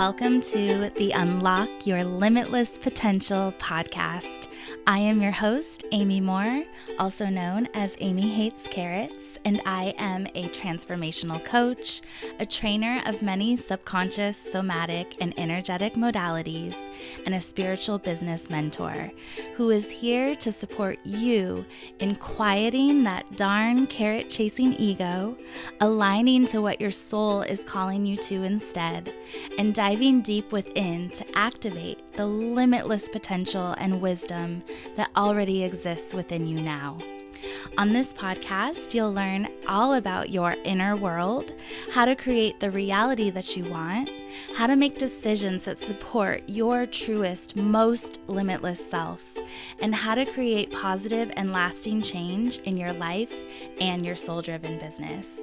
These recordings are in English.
Welcome to the Unlock Your Limitless Potential podcast. I am your host, Amy Moore, also known as Amy Hates Carrots, and I am a transformational coach, a trainer of many subconscious, somatic, and energetic modalities, and a spiritual business mentor who is here to support you in quieting that darn carrot-chasing ego, aligning to what your soul is calling you to instead, and diving deep within to activate the limitless potential and wisdom that already exists within you now. On this podcast, you'll learn all about your inner world, how to create the reality that you want, how to make decisions that support your truest, most limitless self, and how to create positive and lasting change in your life and your soul-driven business.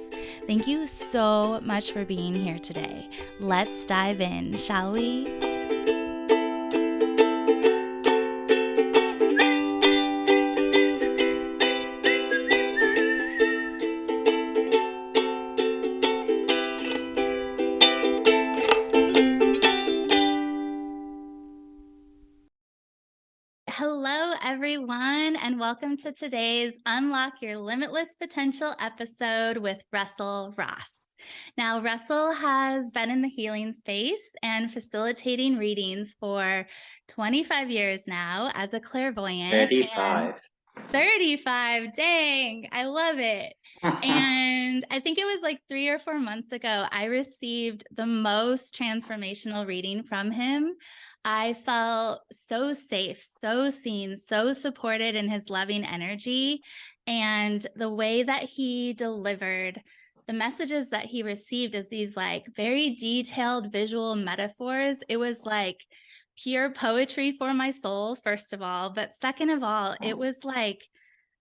Thank you so much for being here today. Let's dive in, shall we? Hello, everyone, and welcome to today's Unlock Your Limitless Potential episode with Russell Ross. Now, Russell has been in the healing space and facilitating readings for 25 years now as a clairvoyant. 35. 35, dang, I love it. And I think it was like 3 or 4 months ago, I received the most transformational reading from him. I felt so safe, so seen, so supported in his loving energy. And the way that he delivered the messages that he received as these like very detailed visual metaphors, it was like pure poetry for my soul, first of all. But second of all, it was like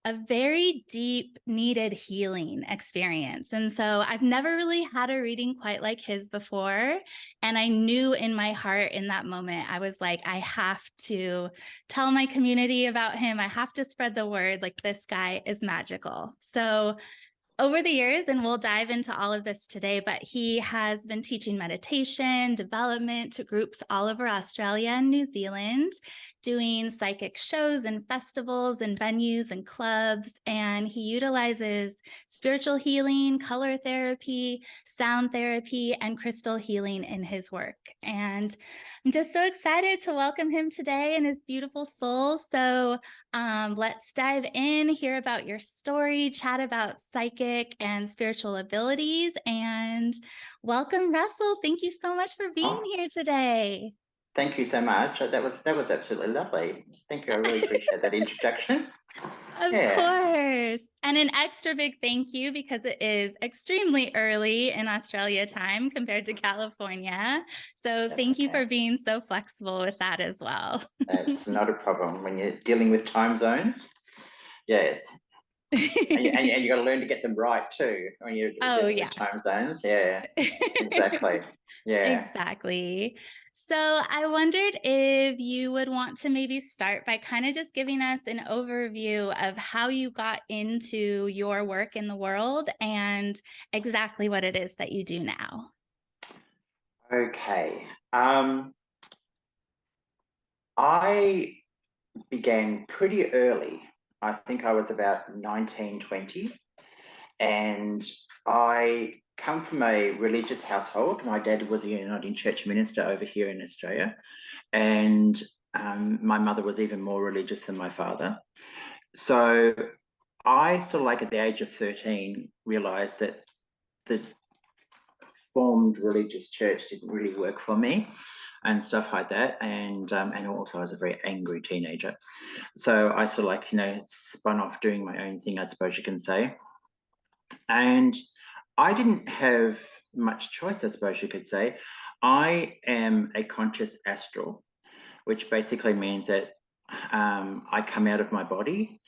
a very deep needed healing experience. And so I've never really had a reading quite like his before. And I knew in my heart in that moment, I was like, I have to tell my community about him. I have to spread the word, like this guy is magical. So over the years, and we'll dive into all of this today, but he has been teaching meditation, development to groups all over Australia and New Zealand, doing psychic shows and festivals and venues and clubs. And he utilizes spiritual healing, color therapy, sound therapy, and crystal healing in his work. And I'm just so excited to welcome him today and his beautiful soul. So let's dive in, hear about your story, chat about psychic and spiritual abilities, and welcome, Russell. Thank you so much for being here today. Thank you so much. That was absolutely lovely. Thank you. I really appreciate that introduction. Of course. And an extra big thank you because it is extremely early in Australia time compared to California. So thank you for being so flexible with that as well. That's not a problem when you're dealing with time zones. Yes. and you got to learn to get them right too when you're dealing with time zones. Yeah, exactly. Yeah. Exactly. So I wondered if you would want to maybe start by kind of just giving us an overview of how you got into your work in the world and exactly what it is that you do now. Okay. I began pretty early. I think I was about 19, 20. And I come from a religious household. My dad was a Uniting Church minister over here in Australia. And my mother was even more religious than my father. So I sort of like at the age of 13 realized that the formed religious church didn't really work for me and stuff like that. And also I was a very angry teenager. So I sort of like, spun off doing my own thing, I suppose you can say. And I didn't have much choice, I suppose you could say. I am a conscious astral, which basically means that I come out of my body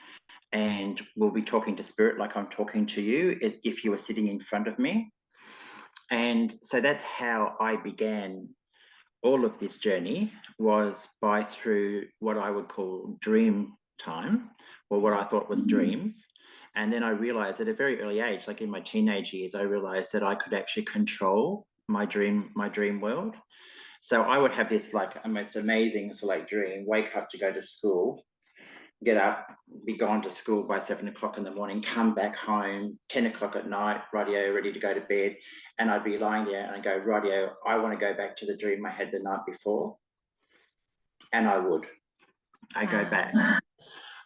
and will be talking to spirit like I'm talking to you if you were sitting in front of me. And so that's how I began all of this journey, was through what I would call dream time, or what I thought was dreams. And then I realized at a very early age, like in my teenage years, I realized that I could actually control my dream world. So I would have this like a most amazing sort of like dream, wake up to go to school, get up, be gone to school by 7 o'clock in the morning, come back home, 10 o'clock at night, radio, ready to go to bed. And I'd be lying there and I'd go, radio, I want to go back to the dream I had the night before. And I would. I go back.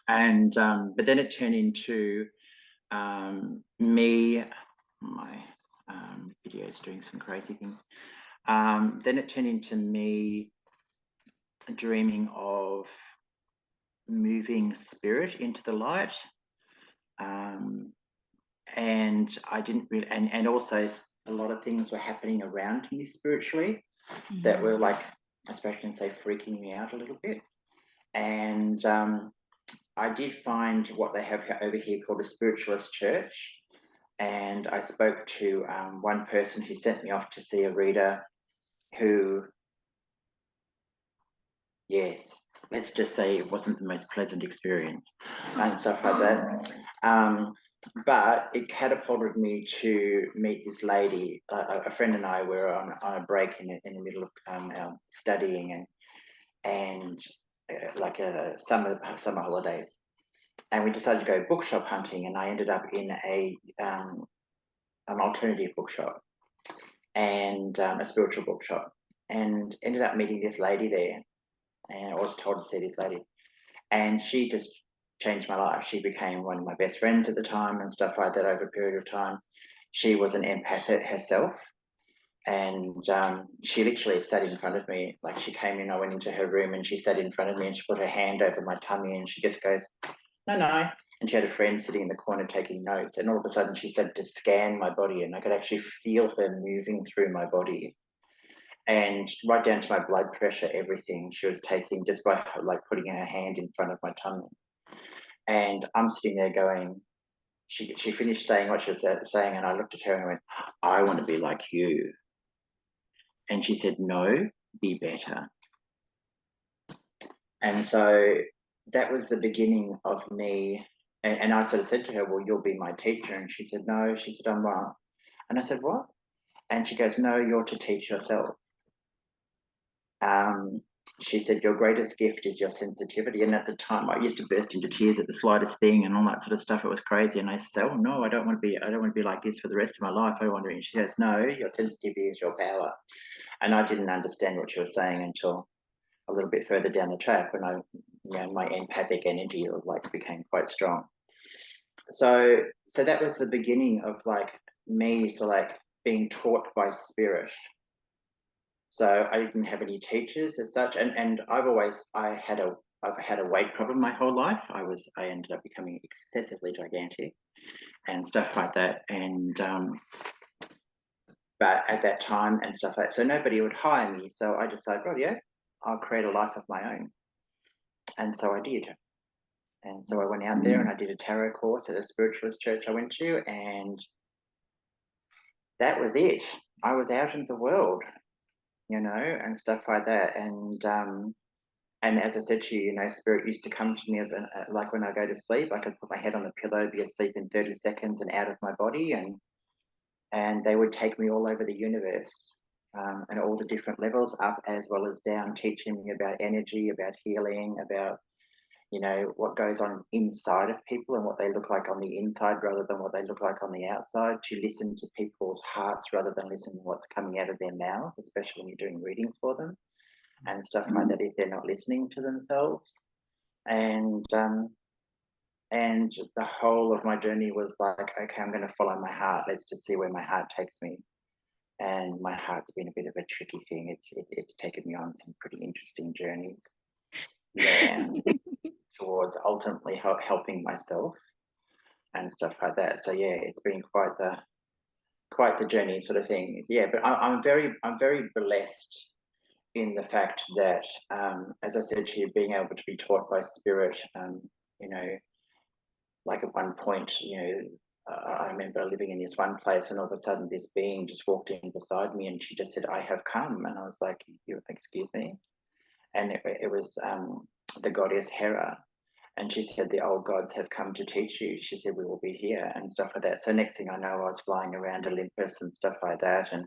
And but then it turned into me, my video's doing some crazy things. Then it turned into me dreaming of moving spirit into the light. And I didn't really, and also a lot of things were happening around me spiritually that were like, I suppose I can say, freaking me out a little bit. And I did find what they have over here called a spiritualist church. And I spoke to one person who sent me off to see a reader who, yes, let's just say it wasn't the most pleasant experience and stuff like that. But it catapulted me to meet this lady. A friend and I were on a break in the middle of our studying and like a summer holidays, and we decided to go bookshop hunting. And I ended up in an alternative bookshop and a spiritual bookshop, and ended up meeting this lady there. And I was told to see this lady, and she just changed my life. She became one of my best friends at the time and stuff like that over a period of time. She was an empath herself, and she literally sat in front of me. Like, she came in, I went into her room and she sat in front of me and she put her hand over my tummy and she just goes, no, no. And she had a friend sitting in the corner taking notes, and all of a sudden she started to scan my body, and I could actually feel her moving through my body, and right down to my blood pressure, everything she was taking just by like putting her hand in front of my tummy. And I'm sitting there going, she finished saying what she was saying, and I looked at her and I went, I want to be like you. And she said, no, be better. And so that was the beginning of me. And I sort of said to her, well, you'll be my teacher. And she said, no. She said, I'm what? And I said, what? And she goes, no, you're to teach yourself. She said, your greatest gift is your sensitivity. And at the time, I used to burst into tears at the slightest thing and all that sort of stuff. It was crazy. And I said, oh no, I don't want to be like this for the rest of my life. I want to. And she goes, no, your sensitivity is your power. And I didn't understand what she was saying until a little bit further down the track, when my empathic energy like became quite strong. So that was the beginning of like me, so like being taught by spirit. So I didn't have any teachers as such, and I've had a weight problem my whole life. I ended up becoming excessively gigantic and stuff like that. And but at that time and stuff like that, so nobody would hire me. So I decided, oh yeah, I'll create a life of my own. And so I did. And so I went out there and I did a tarot course at a spiritualist church I went to, and that was it. I was out in the world, and stuff like that. And as I said to you, spirit used to come to me like when I go to sleep. I could put my head on the pillow, be asleep in 30 seconds and out of my body, and they would take me all over the universe, and all the different levels, up as well as down, teaching me about energy, about healing, about what goes on inside of people and what they look like on the inside rather than what they look like on the outside, to listen to people's hearts rather than listen to what's coming out of their mouths, especially when you're doing readings for them and stuff like that, if they're not listening to themselves. And the whole of my journey was like, okay, I'm going to follow my heart. Let's just see where my heart takes me. And my heart's been a bit of a tricky thing. It's taken me on some pretty interesting journeys. Yeah. Towards ultimately helping myself and stuff like that. So yeah, it's been quite the journey sort of thing. Yeah, but I'm very blessed in the fact that, as I said to you, being able to be taught by spirit. Like at one point, I remember living in this one place, and all of a sudden, this being just walked in beside me, and she just said, "I have come," and I was like, "You excuse me," and it was the goddess Hera. And she said, the old gods have come to teach you. She said, we will be here and stuff like that. So next thing I know, I was flying around Olympus and stuff like that, and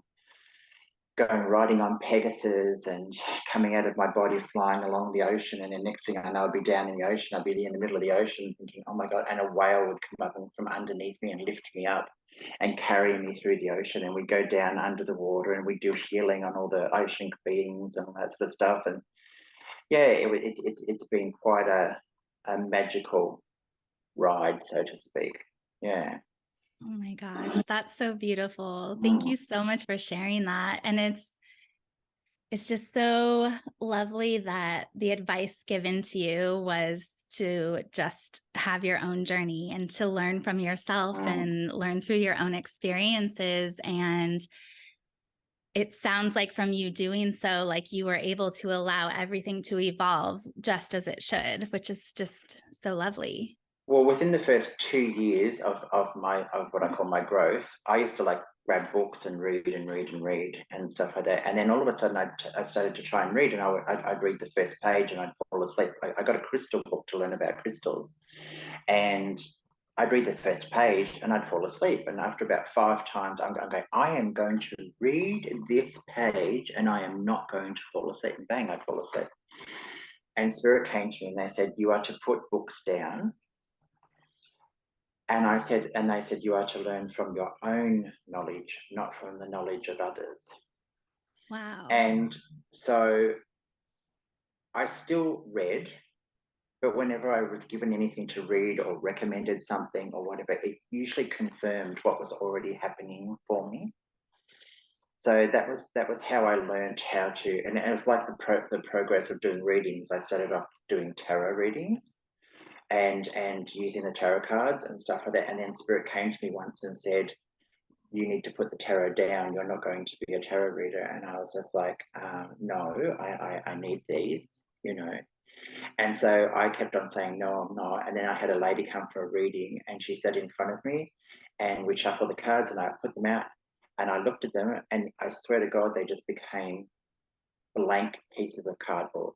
going riding on Pegasus and coming out of my body, flying along the ocean. And the next thing I know, I'd be down in the ocean. I'd be in the middle of the ocean thinking, oh my God, and a whale would come up from underneath me and lift me up and carry me through the ocean. And we'd go down under the water and we'd do healing on all the ocean beings and all that sort of stuff. And yeah, it's been quite a magical ride, so to speak. Yeah. Oh my gosh, that's so beautiful. Thank Mm. you so much for sharing that. And it's just so lovely that the advice given to you was to just have your own journey and to learn from yourself Mm. and learn through your own experiences. And it sounds like from you doing so, like you were able to allow everything to evolve just as it should, which is just so lovely. Well, within the first 2 years of what I call my growth, I used to like grab books and read and stuff like that. And then all of a sudden, I started to try and read, and I'd read the first page and I'd fall asleep. I got a crystal book to learn about crystals, and I'd read the first page and I'd fall asleep. And after about 5 times, I'm going, I am going to read this page and I am not going to fall asleep. And bang, I'd fall asleep. And Spirit came to me and they said, you are to put books down. And they said, you are to learn from your own knowledge, not from the knowledge of others. Wow. And so I still read, but whenever I was given anything to read or recommended something or whatever, it usually confirmed what was already happening for me. So that was how I learned how to, and it was like the progress of doing readings. I started off doing tarot readings and using the tarot cards and stuff like that. And then Spirit came to me once and said, you need to put the tarot down. You're not going to be a tarot reader. And I was just like, no, I need these, you know. And so I kept on saying, no, I'm not. And then I had a lady come for a reading and she sat in front of me and we shuffled the cards and I put them out and I looked at them and I swear to God, they just became blank pieces of cardboard.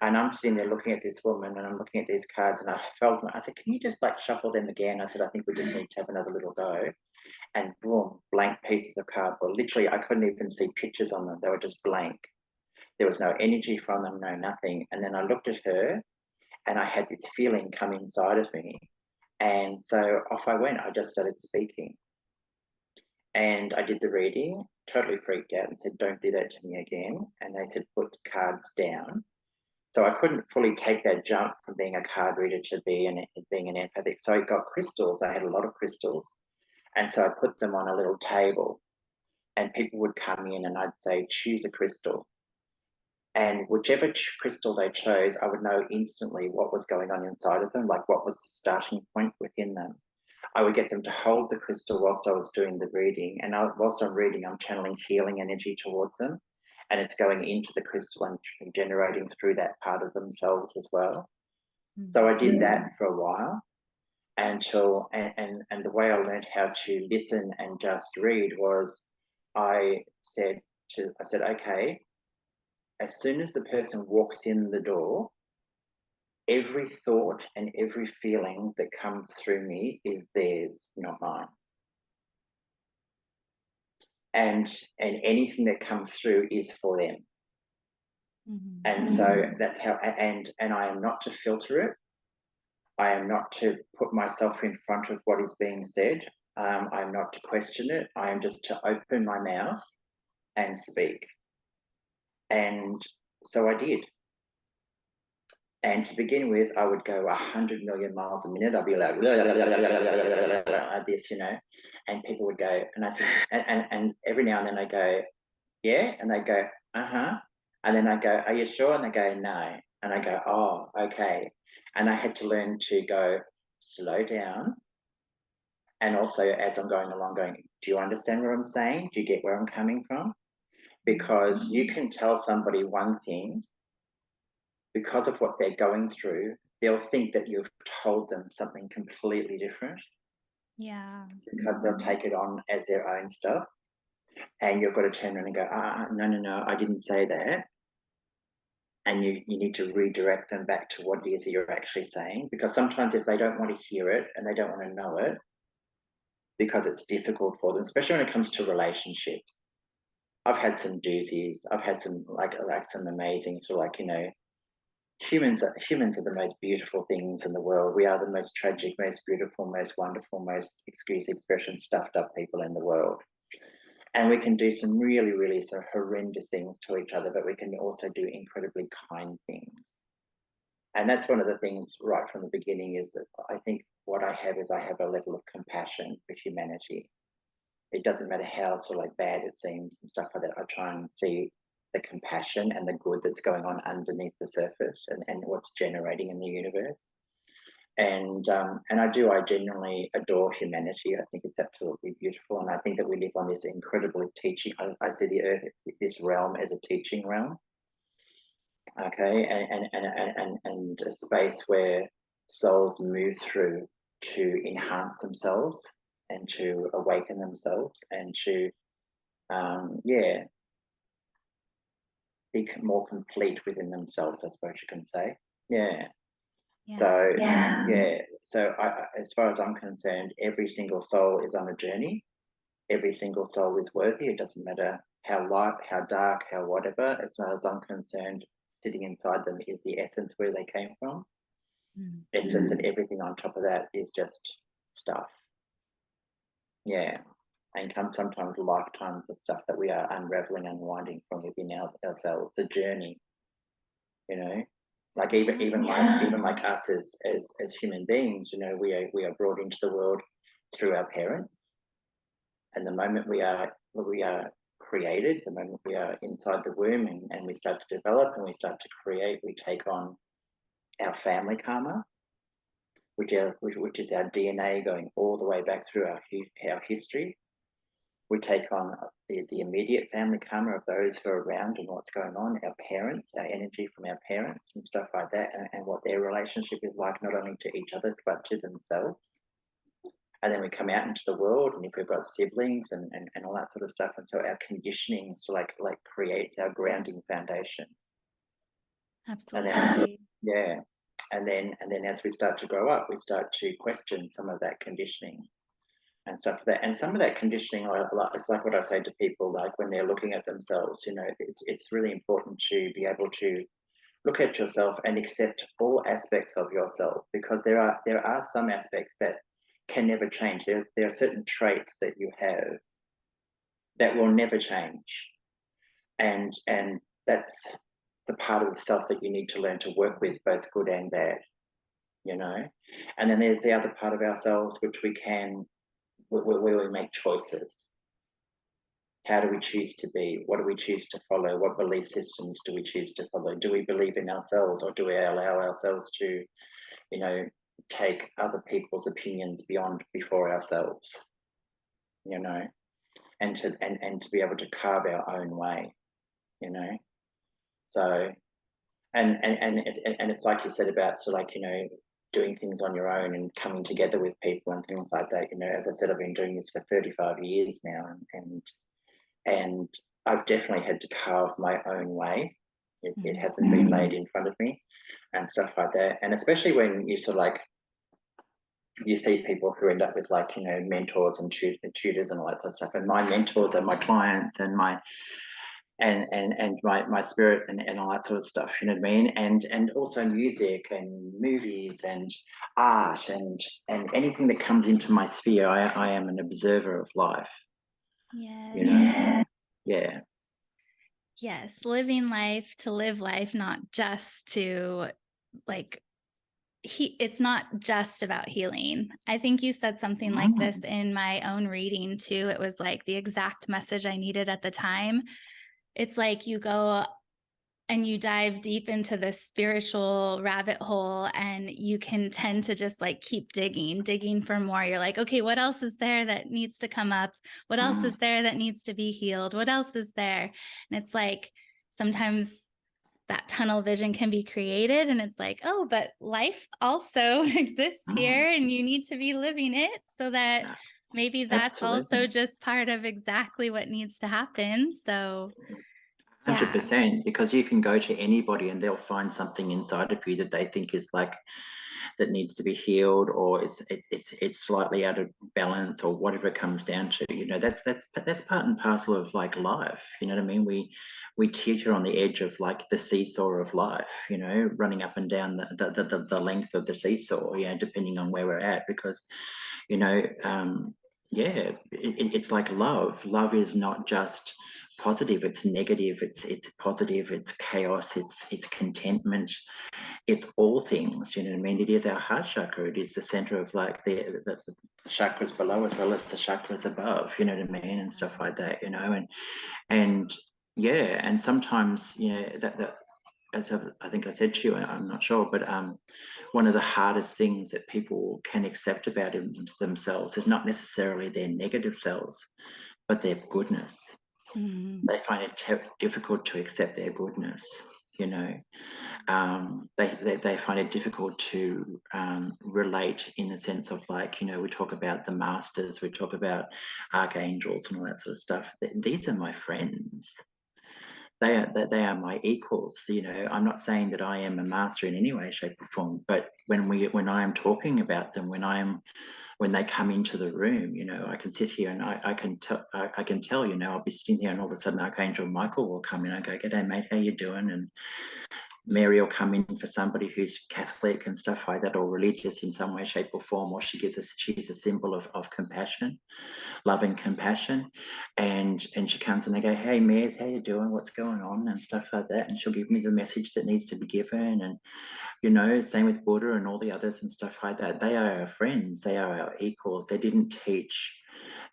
And I'm sitting there looking at this woman and I'm looking at these cards and I felt, I said, can you just like shuffle them again? I said, I think we just need to have another little go. And boom, blank pieces of cardboard. Literally, I couldn't even see pictures on them. They were just blank. There was no energy from them, no nothing. And then I looked at her and I had this feeling come inside of me. And so off I went. I just started speaking. And I did the reading, totally freaked out and said, don't do that to me again. And they said, put cards down. So I couldn't fully take that jump from being a card reader to being an empathic. So I got crystals. I had a lot of crystals. And so I put them on a little table and people would come in and I'd say, choose a crystal. And whichever crystal they chose, I would know instantly what was going on inside of them, like what was the starting point within them. I would get them to hold the crystal whilst I was doing the reading. And whilst I'm reading, I'm channeling healing energy towards them. And it's going into the crystal and generating through that part of themselves as well. So I did that for a while until, and the way I learned how to listen and just read was I said, okay, as soon as the person walks in the door, every thought and every feeling that comes through me is theirs, not mine. And anything that comes through is for them. Mm-hmm. And so that's how, and I am not to filter it. I am not to put myself in front of what is being said. I'm not to question it. I am just to open my mouth and speak. And so I did. And to begin with, I would go 100 million miles a minute. I'd be like, like this, you know, and people would go, and I said, and every now and then I go, yeah, and they go, uh-huh. And then I go, are you sure? And they go, no. And I go, oh, okay. And I had to learn to go, slow down. And also, as I'm going along, going, do you understand what I'm saying? Do you get where I'm coming from? Because you can tell somebody one thing because of what they're going through, they'll think that you've told them something completely different Yeah. because they'll take it on as their own stuff. And you've got to turn around and go, no, I didn't say that. And you need to redirect them back to what it is that you're actually saying. Because sometimes if they don't want to hear it and they don't want to know it, because it's difficult for them, especially when it comes to relationships. I've had some doozies. I've had some like some amazing sort of like, you know, humans are the most beautiful things in the world. We are the most tragic, most beautiful, most wonderful, most excuse the expression, stuffed up people in the world. And we can do some really, really sort of horrendous things to each other, but we can also do incredibly kind things. And that's one of the things right from the beginning is that I think what I have is I have a level of compassion for humanity. It doesn't matter how sort of like bad it seems and stuff like that. I try and see the compassion and the good that's going on underneath the surface and what's generating in the universe. And I genuinely adore humanity. I think it's absolutely beautiful, and I think that we live on this incredibly teaching. I see the earth, this realm, as a teaching realm. Okay, and a space where souls move through to enhance themselves and to awaken themselves and to yeah, be more complete within themselves, I suppose you can say. Yeah. Yeah. So yeah. So as far as I'm concerned, every single soul is on a journey. Every single soul is worthy. It doesn't matter how light, how dark, how whatever. As far as I'm concerned, sitting inside them is the essence where they came from. Mm. It's just that everything on top of that is just stuff. Yeah. And come sometimes lifetimes of stuff that we are unraveling, unwinding from within ourselves. A journey, you know. Like even like us as human beings, you know, we are brought into the world through our parents. And the moment we are created, the moment we are inside the womb and we start to develop and we start to create, we take on our family karma, which is our DNA going all the way back through our history. We take on the immediate family karma of those who are around and what's going on, our parents, our energy from our parents and stuff like that, and what their relationship is like, not only to each other, but to themselves. And then we come out into the world, and if we've got siblings and all that sort of stuff, and so our conditioning so like creates our grounding foundation. And then Absolutely. yeah, and then as we start to grow up, we start to question some of that conditioning and stuff like that. And some of that conditioning, it's like what I say to people, like when they're looking at themselves, you know, it's really important to be able to look at yourself and accept all aspects of yourself, because there are some aspects that can never change. There are certain traits that you have that will never change, and that's the part of the self that you need to learn to work with, both good and bad, you know. And then there's the other part of ourselves which we can where we make choices. How do we choose to be? What do we choose to follow? What belief systems do we choose to follow? Do we believe in ourselves, or do we allow ourselves to, you know, take other people's opinions before ourselves, you know, and to be able to carve our own way, you know. So it's like you said about, so like, you know, doing things on your own and coming together with people and things like that. You know, as I said, I've been doing this for 35 years now, and I've definitely had to carve my own way. It hasn't been laid in front of me and stuff like that. And especially when you sort of like, you see people who end up with, like, you know, mentors and tutors and all that sort of stuff. And my mentors are my clients and my spirit and all that sort of stuff, you know what I mean? And also music and movies and art and anything that comes into my sphere. I am an observer of life, you know. Yes. Yeah. Yes. Living life to live life, not just to like it's not just about healing. I think you said something like this in my own reading too. It was like the exact message I needed at the time. It's like you go and you dive deep into the spiritual rabbit hole, and you can tend to just like keep digging for more. You're like, okay, what else is there that needs to come up? What else is there that needs to be healed? What else is there? And it's like sometimes that tunnel vision can be created, and it's like, oh, but life also exists here and you need to be living it, so that maybe that's also Absolutely. just part of exactly what needs to happen. So yeah. 100%, because you can go to anybody and they'll find something inside of you that they think is like that needs to be healed, or it's slightly out of balance, or whatever it comes down to. You know, that's part and parcel of like life. You know what I mean? We teeter on the edge of like the seesaw of life. You know, running up and down the length of the seesaw. You know, depending on where we're at, because you know. Yeah, it's like love. Love is not just positive; it's negative. It's positive. It's chaos. It's contentment. It's all things. You know what I mean? It is our heart chakra. It is the center of like the chakras below as well as the chakras above. You know what I mean, and stuff like that. You know, and yeah, and sometimes you know that as I think I said to you, I'm not sure, but one of the hardest things that people can accept about themselves is not necessarily their negative selves, but their goodness. Mm-hmm. They find it difficult to accept their goodness. You know, they find it difficult to relate in the sense of like, you know, we talk about the masters, we talk about archangels and all that sort of stuff. These are my friends. They are my equals. You know, I'm not saying that I am a master in any way, shape, or form, but when I am talking about them, when they come into the room, you know, I can sit here and I can tell, you know, I'll be sitting here and all of a sudden Archangel Michael will come in and go, "G'day, mate, how you doing?" And Mary will come in for somebody who's Catholic and stuff like that, or religious in some way, shape, or form, or she's a symbol of compassion, love and compassion, and she comes and they go, "Hey, Mares, how you doing? What's going on?" and stuff like that, and she'll give me the message that needs to be given, and you know, same with Buddha and all the others and stuff like that. They are our friends. They are our equals. They didn't teach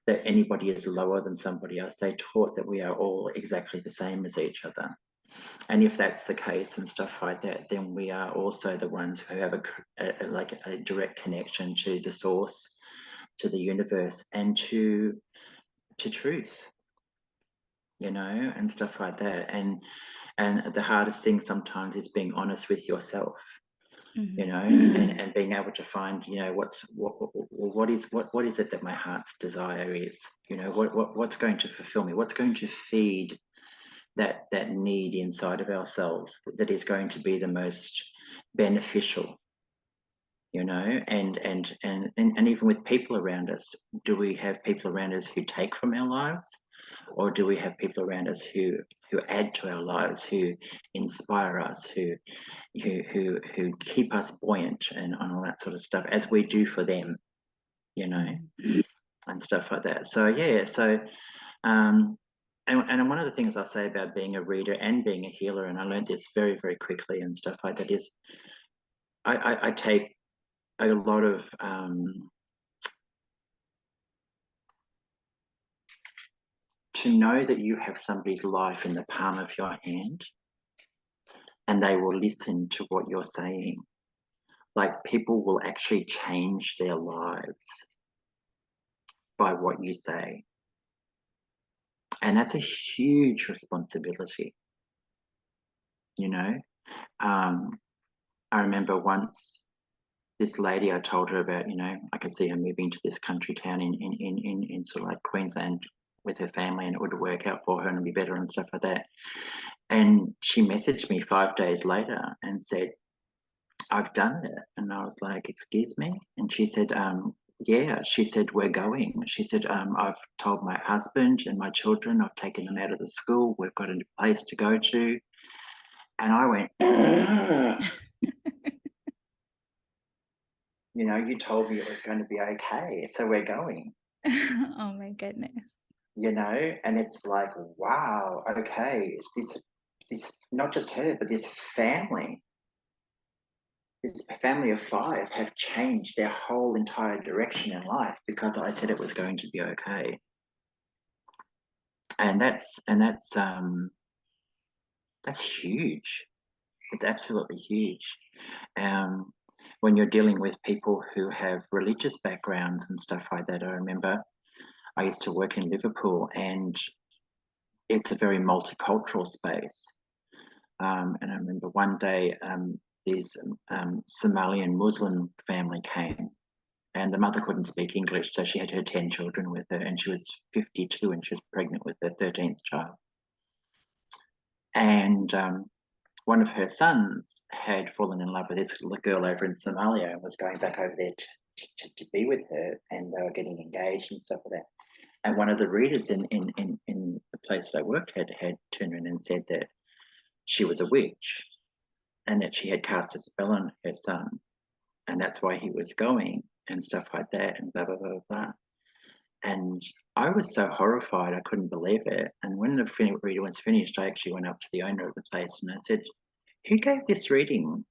that anybody is lower than somebody else. They taught that we are all exactly the same as each other. And if that's the case and stuff like that, then we are also the ones who have like a direct connection to the source, to the universe, and to truth, you know, and stuff like that. And the hardest thing sometimes is being honest with yourself, you know, and being able to find, you know, what is it that my heart's desire is, you know, what's going to fulfill me, what's going to feed that need inside of ourselves that is going to be the most beneficial, you know, and even with people around us, do we have people around us who take from our lives, or do we have people around us who add to our lives, who inspire us, who keep us buoyant and all that sort of stuff, as we do for them, you know, and stuff like that. So yeah, so and one of the things I say about being a reader and being a healer, and I learned this very, very quickly and stuff like that, is I take a lot of to know that you have somebody's life in the palm of your hand and they will listen to what you're saying. Like, people will actually change their lives by what you say. And that's a huge responsibility, you know. I remember once this lady, I told her about, you know, I could see her moving to this country town in sort of like Queensland with her family, and it would work out for her and be better and stuff like that. And she messaged me 5 days later and said, "I've done it." And I was like, "Excuse me?" And she said, "Yeah." She said, "We're going." She said, "I've told my husband and my children, I've taken them out of the school, we've got a place to go to." And I went, you know, you told me it was going to be okay, so we're going, Oh my goodness. you know. And it's like, wow, okay, this not just her, but this family of 5 have changed their whole entire direction in life because I said it was going to be okay. And that's huge. It's absolutely huge. Um, when you're dealing with people who have religious backgrounds and stuff like that, I remember I used to work in Liverpool, and it's a very multicultural space. And I remember one day this Somalian Muslim family came, and the mother couldn't speak English, so she had her 10 children with her, and she was 52 and she was pregnant with her 13th child. And one of her sons had fallen in love with this little girl over in Somalia and was going back over there to be with her, and they were getting engaged and stuff like that. And one of the readers in the place that I worked had turned around and said that she was a witch and that she had cast a spell on her son, and that's why he was going and stuff like that, and blah blah blah blah. And I was so horrified, I couldn't believe it. And when the reading was finished, I actually went up to the owner of the place and I said, "Who gave this reading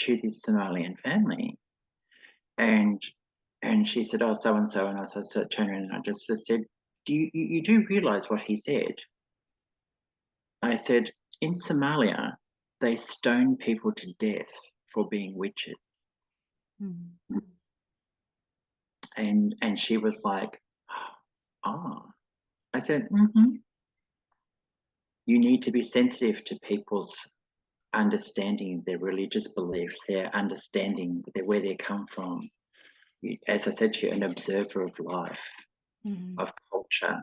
to this Somalian family?" And she said, "Oh, so and so." And I sort of turned around and I just sort of said, "Do you do realise what he said?" I said, "In Somalia, they stone people to death for being witches." Mm. And she was like, "Ah." I said, "Mm-hmm. You need to be sensitive to people's understanding their religious beliefs, their understanding where they come from. As I said to you, an observer of life, Mm. of culture,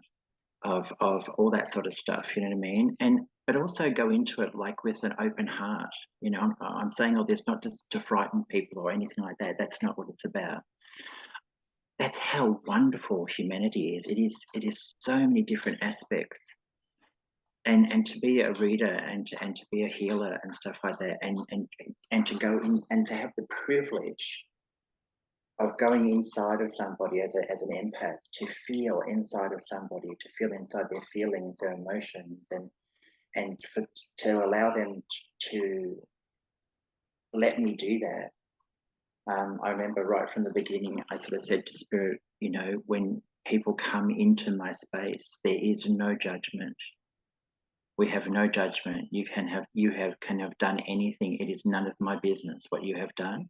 of all that sort of stuff. You know what I mean? And but also go into it like with an open heart. You know, I'm saying all this not just to frighten people or anything like that. That's not what it's about. That's how wonderful humanity is. It is so many different aspects. And to be a reader and to be a healer and stuff like that, and to go in and to have the privilege of going inside of somebody as an empath, to feel inside of somebody, to feel inside their feelings, their emotions, to allow them to let me do that. I remember right from the beginning, I sort of said to Spirit, you know, when people come into my space, there is no judgment. We have no judgment. Can have done anything. It is none of my business what you have done,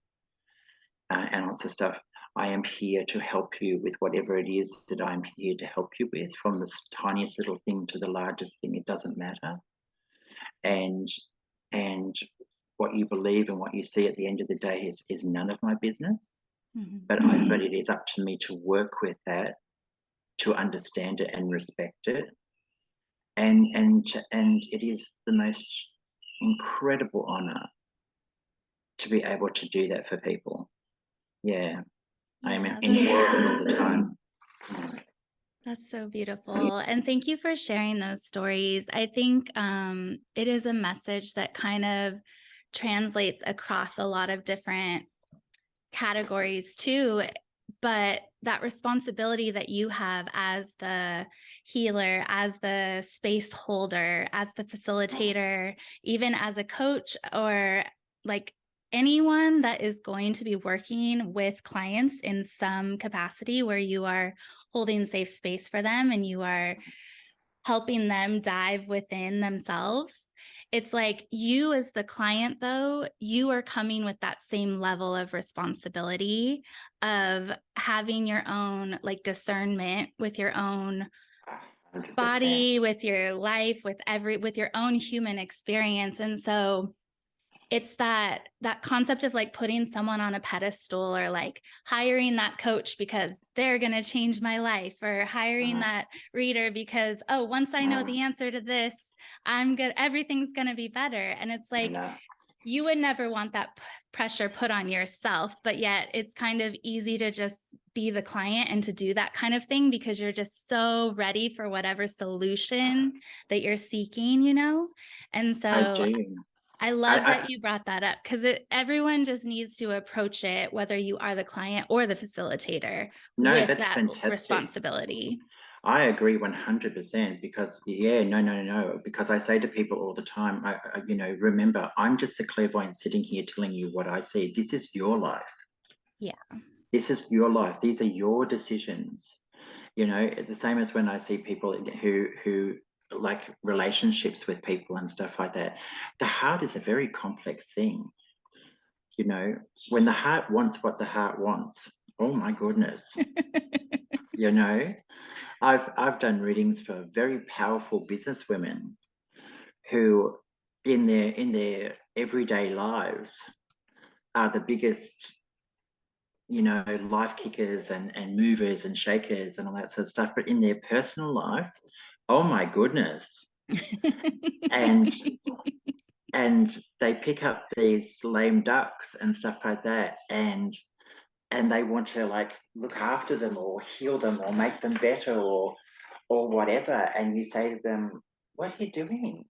and lots of stuff. I am here to help you with whatever it is that I'm here to help you with, from the tiniest little thing to the largest thing. It doesn't matter. And and what you believe and what you see at the end of the day is none of my business. Mhm. But it is up to me to work with that, to understand it and respect it, and it is the most incredible honor to be able to do that for people. Yeah, I am Yeah, in awe of it all the time. Mm. that's so beautiful. And thank you for sharing those stories. I think it is a message that kind of translates across a lot of different categories too. But that responsibility that you have as the healer, as the space holder, as the facilitator, even as a coach, or like anyone that is going to be working with clients in some capacity where you are holding safe space for them and you are helping them dive within themselves. It's like you, as the client, though, you are coming with that same level of responsibility of having your own like discernment with your own 100%. body, with your life, with your own human experience. And so it's that concept of like putting someone on a pedestal, or like hiring that coach because they're going to change my life, or hiring Mm, that reader because, oh, once I know mm, the answer to this, I'm good, everything's going to be better. And it's I like know. you would never want that pressure put on yourself, but yet it's kind of easy to just be the client and to do that kind of thing because you're just so ready for whatever solution that you're seeking, you know. And I so do. I I, love I that you brought that up, because everyone just needs to approach it, whether you are the client or the facilitator, no, with that's that fantastic. responsibility. I agree 100% because yeah, no, no, no, no. Because I say to people all the time, you know, remember, I'm just the clairvoyant sitting here telling you what I see. This is your life. Yeah. This is your life. These are your decisions. You know, the same as when I see people who like relationships with people and stuff like that. The heart is a very complex thing. You know, when the heart wants what the heart wants, oh my goodness. You know, I've done readings for very powerful business women who in their everyday lives are the biggest, you know, life kickers and movers and shakers and all that sort of stuff. But in their personal life, oh my goodness. And and they pick up these lame ducks and stuff like that, and they want to like look after them or heal them or make them better or whatever, and you say to them, what are you doing?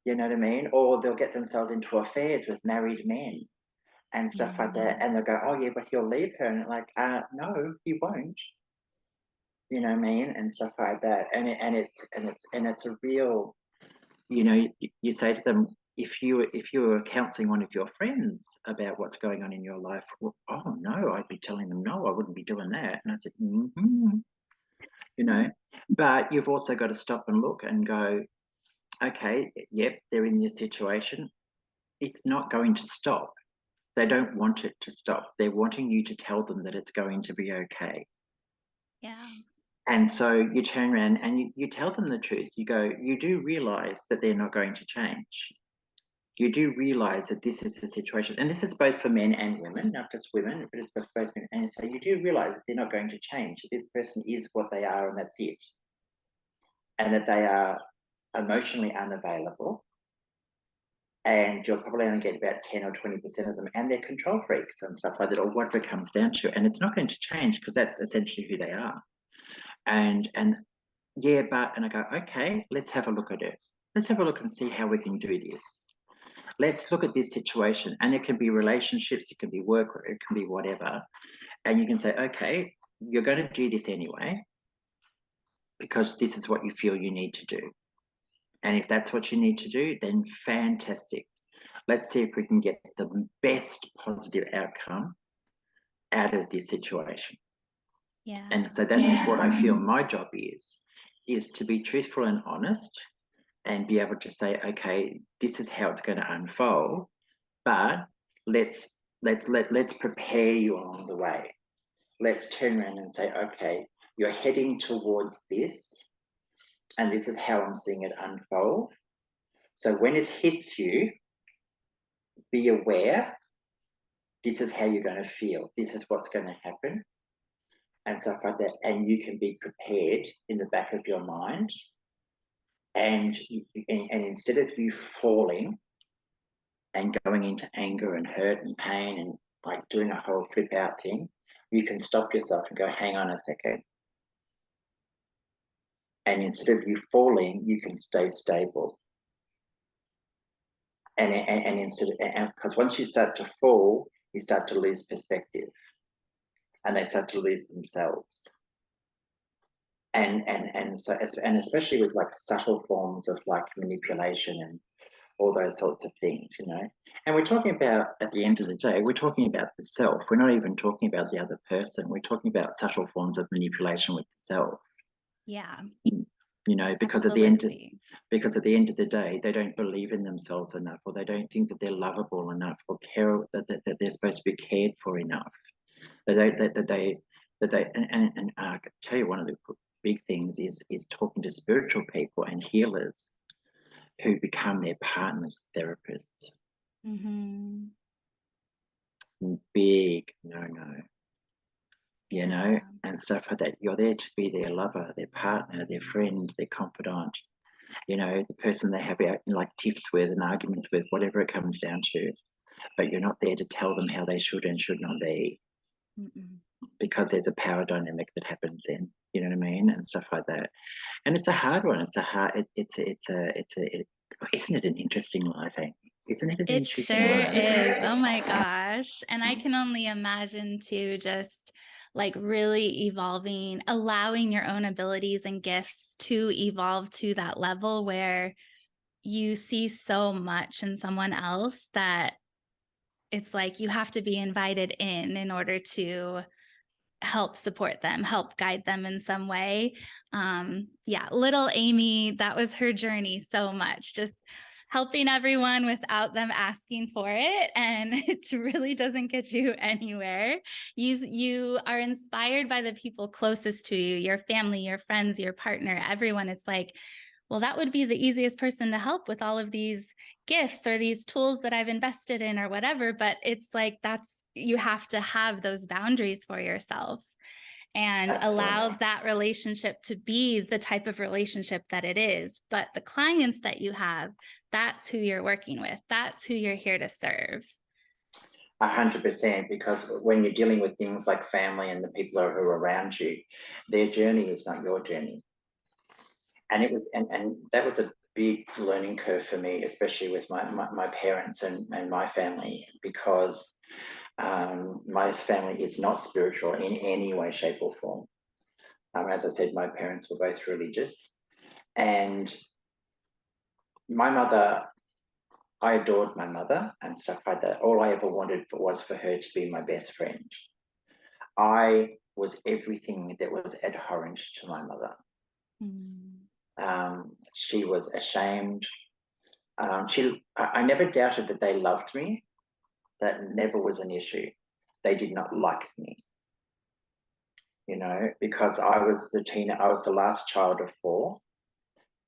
You know what I mean? Or they'll get themselves into affairs with married men and stuff like that, Mhm. and they'll go, oh yeah, but he'll leave her, and like, no, he won't. You know what I mean? And stuff like that. And it's a real, you say to them, if you were counseling one of your friends about what's going on in your life, well, oh no, I'd be telling them no, I wouldn't be doing that. And I said, you know, but you've also got to stop and look and go, okay, yep, they're in this situation. It's not going to stop. They don't want it to stop. They're wanting you to tell them that it's going to be okay. Yeah. And so you turn around and you tell them the truth. You go, you do realize that they're not going to change. You do realize that this is the situation. And this is both for men and women, not just women, but it's for both men. And so you do realize that they're not going to change. This person is what they are, and that's it. And that they are emotionally unavailable. And you'll probably only get about 10 or 20% of them, and they're control freaks and stuff like that, or whatever it comes down to. And it's not going to change because that's essentially who they are. And yeah, but, and I go, okay, let's have a look at it. Let's have a look and see how we can do this. Let's look at this situation. And it can be relationships, it can be work, it can be whatever. And you can say, okay, you're going to do this anyway, because this is what you feel you need to do. And if that's what you need to do, then fantastic. Let's see if we can get the best positive outcome out of this situation. Yeah. And so that's what I feel my job is to be truthful and honest and be able to say, okay, this is how it's going to unfold, but let's prepare you along the way. Let's turn around and say, okay, you're heading towards this, and this is how I'm seeing it unfold. So when it hits you, be aware, this is how you're going to feel, this is what's going to happen, and stuff like that. And you can be prepared in the back of your mind. And instead of you falling and going into anger and hurt and pain and like doing a whole flip out thing, you can stop yourself and go, hang on a second. And instead of you falling, you can stay stable. And instead of, because once you start to fall, you start to lose perspective, and they start to lose themselves. And especially with like subtle forms of like manipulation and all those sorts of things. And we're talking about, at the end of the day, we're talking about the self. We're not even talking about the other person. We're talking about subtle forms of manipulation with the self. Yeah. Because at the end of Absolutely. because at the end of the day, they don't believe in themselves enough, or they don't think that they're lovable enough, or care that they're supposed to be cared for enough. And I can tell you, one of the big things is talking to spiritual people and healers who become their partners, therapists. Mm-hmm. Big no, Yeah. and stuff like that. You're there to be their lover, their partner, their friend, their confidant, the person they have out like tiffs with and arguments with, whatever it comes down to. But you're not there to tell them how they should and should not be, Mm-mm. because there's a power dynamic that happens then. You know what I mean? And stuff like that. And it's a hard one. It's a hard. Isn't it an interesting life, Amy? Isn't it an It interesting sure is. life? Oh my gosh. And I can only imagine too, just like really evolving, allowing your own abilities and gifts to evolve to that level where you see so much in someone else that it's like you have to be invited in order to help support them, help guide them in some way. Yeah, little Amy, that was her journey so much, just helping everyone without them asking for it. And it really doesn't get you anywhere. You are inspired by the people closest to you, your family, your friends, your partner, everyone. It's like, well, that would be the easiest person to help with all of these gifts or these tools that I've invested in or whatever. But it's like, you have to have those boundaries for yourself. and allow Absolutely. that relationship to be the type of relationship that it is. But the clients that you have, that's who you're working with. That's who you're here to serve. 100%, because when you're dealing with things like family and the people who are around you, their journey is not your journey. And it was, and that was a big learning curve for me, especially with my parents and my family, because my family is not spiritual in any way, shape, or form. As I said, my parents were both religious, and my mother, I adored my mother and stuff like that. All I ever wanted was for her to be my best friend. I was everything that was abhorrent to my mother. Mm. She was ashamed. I never doubted that they loved me. That never was an issue. They did not like me, because I was the last child of four,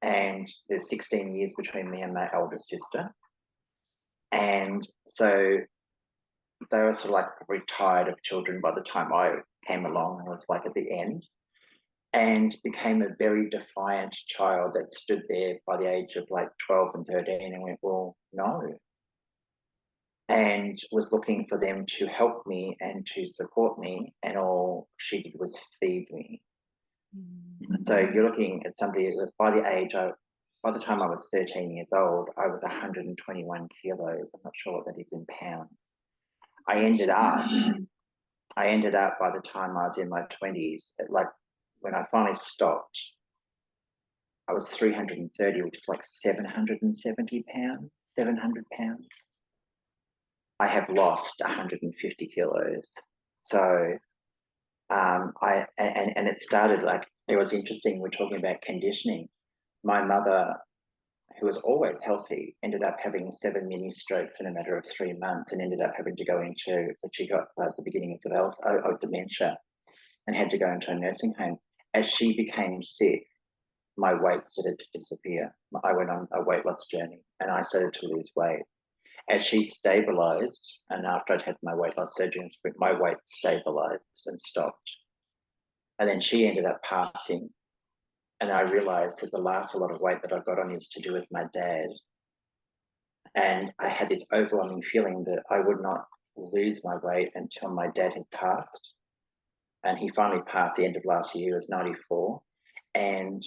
and there's 16 years between me and my elder sister. And so they were sort of like probably tired of children by the time I came along and was like at the end, and became a very defiant child that stood there by the age of like 12 and 13 and went, well, no, and was looking for them to help me and to support me, and all she did was feed me. Mm. So you're looking at somebody that by the time I was 13 years old, I was 121 kilos. I'm not sure what that is in pounds. I ended up, I ended up by the time I was in my 20s, like when I finally stopped, I was 330, which is like 770 pounds, 700 pounds. I have lost 150 kilos. So and it started like, it was interesting. We're talking about conditioning. My mother, who was always healthy, ended up having 7 mini strokes in a matter of 3 months, and ended up having to go into, she got the beginning of dementia, and had to go into a nursing home. As she became sick, my weight started to disappear. I went on a weight loss journey and I started to lose weight. As she stabilized, and after I'd had my weight loss surgery, my weight stabilized and stopped. And then she ended up passing. And I realized that the last lot of weight that I got on is to do with my dad. And I had this overwhelming feeling that I would not lose my weight until my dad had passed. And he finally passed the end of last year. He was 94. And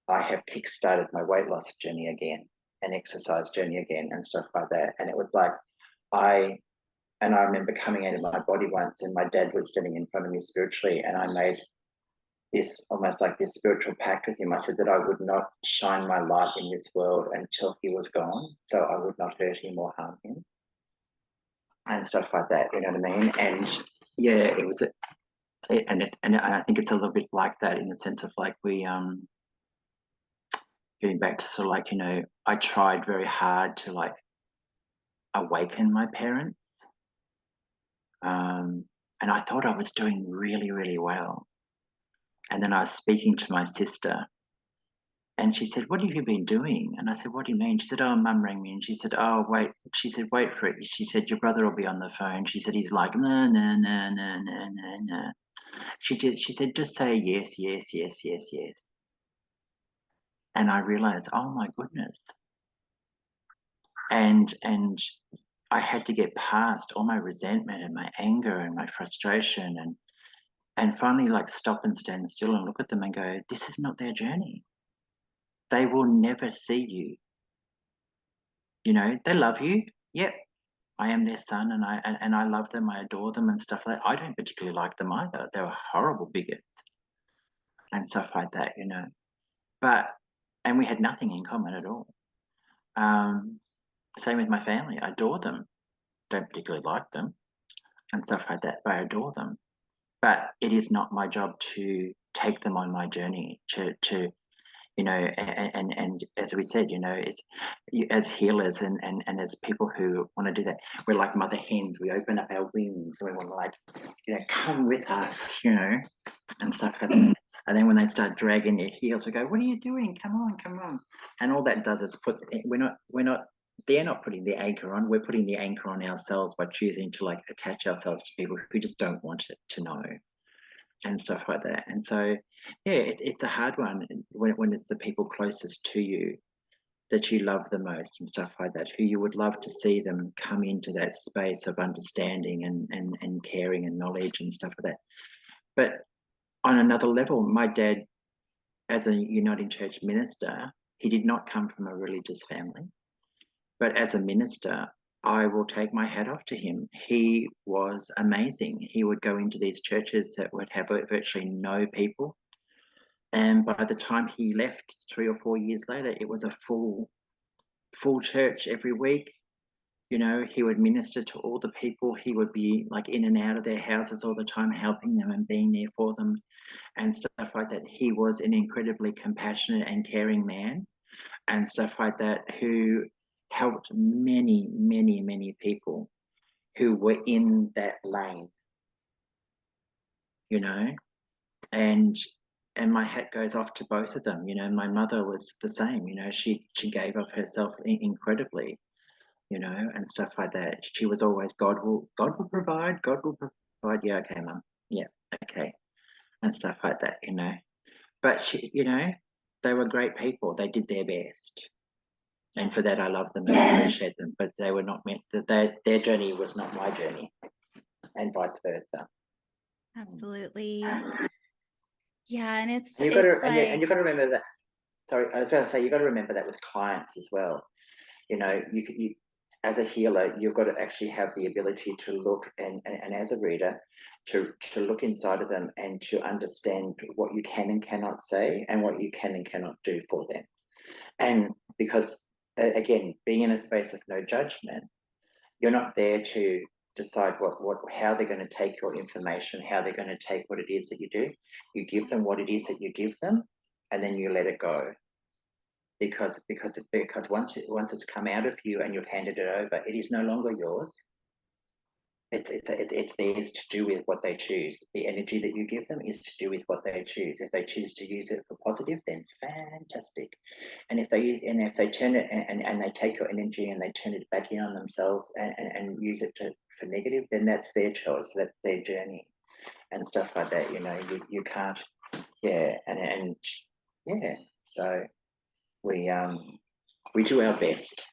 I have kick-started my weight loss journey again, and exercise journey again, and stuff like that. And it was like, I remember coming out of my body once, and my dad was standing in front of me spiritually, and I made this almost like this spiritual pact with him. I said that I would not shine my light in this world until he was gone, so I would not hurt him or harm him, and stuff like that. You know what I mean? And yeah, it was, and I think it's a little bit like that, in the sense of like, we getting back to sort of like, I tried very hard to like awaken my parents, and I thought I was doing really, really well. And then I was speaking to my sister, and she said, "What have you been doing?" And I said, "What do you mean?" She said, "Oh, Mum rang me." And she said, "Oh, wait." She said, "Wait for it." She said, "Your brother will be on the phone." She said, "He's like, no, no, no, no, no, no, no." She said, "Just say yes, yes, yes, yes, yes." And I realized, oh my goodness. And I had to get past all my resentment and my anger and my frustration, and finally like stop and stand still and look at them and go, this is not their journey. They will never see you. They love you. Yep. I am their son, and I love them, I adore them and stuff like that. I don't particularly like them either. They're horrible bigots and stuff like that. But and we had nothing in common at all. Same with my family. I adore them. Don't particularly like them and stuff like that, but I adore them. But it is not my job to take them on my journey, to and as we said, it's, as healers and as people who want to do that, we're like mother hens. We open up our wings and we want to, like, come with us, and stuff like that. And then when they start dragging their heels, we go, what are you doing? Come on, come on. And all that does is they're not putting the anchor on. We're putting the anchor on ourselves by choosing to like attach ourselves to people who just don't want it to know. and stuff like that. And so, yeah, it's a hard one when it's the people closest to you that you love the most and stuff like that, who you would love to see them come into that space of understanding and caring and knowledge and stuff like that. But on another level, my dad, as a Uniting Church minister, he did not come from a religious family. But as a minister, I will take my hat off to him. He was amazing. He would go into these churches that would have virtually no people. And by the time he left 3 or 4 years later, it was a full church every week. You know, he would minister to all the people. He would be like in and out of their houses all the time, helping them and being there for them and stuff like that. He was an incredibly compassionate and caring man and stuff like that, who helped many, many, many people who were in that lane, you know, and my hat goes off to both of them. You know, my mother was the same. You know, she gave of herself incredibly, you know, and stuff like that. She was always, God will provide, God will provide. Yeah, okay, mum. Yeah, okay, and stuff like that. You know, but she, you know, they were great people. They did their best. And for that, Yes, I love them and appreciate them. But they were not meant that their journey was not my journey, and vice versa. absolutely. Yeah, and And you've got to it's like remember that. Sorry, I was going to say, you've got to remember that with clients as well. You know, yes, you as a healer, you've got to actually have the ability to look and as a reader, to look inside of them and to understand what you can and cannot say and what you can and cannot do for them. And because again, being in a space of no judgment, you're not there to decide how they're going to take your information, how they're going to take what it is that you do. You give them what it is that you give them, and then you let it go. Because once it's come out of you and you've handed it over, it is no longer yours. It's theirs to do with what they choose. The energy that you give them is to do with what they choose. If they choose to use it for positive, then fantastic. And if they turn it and they take your energy and they turn it back in on themselves and use it for negative, then that's their choice. That's their journey and stuff like that. You know, you can't. Yeah, and yeah. So we do our best.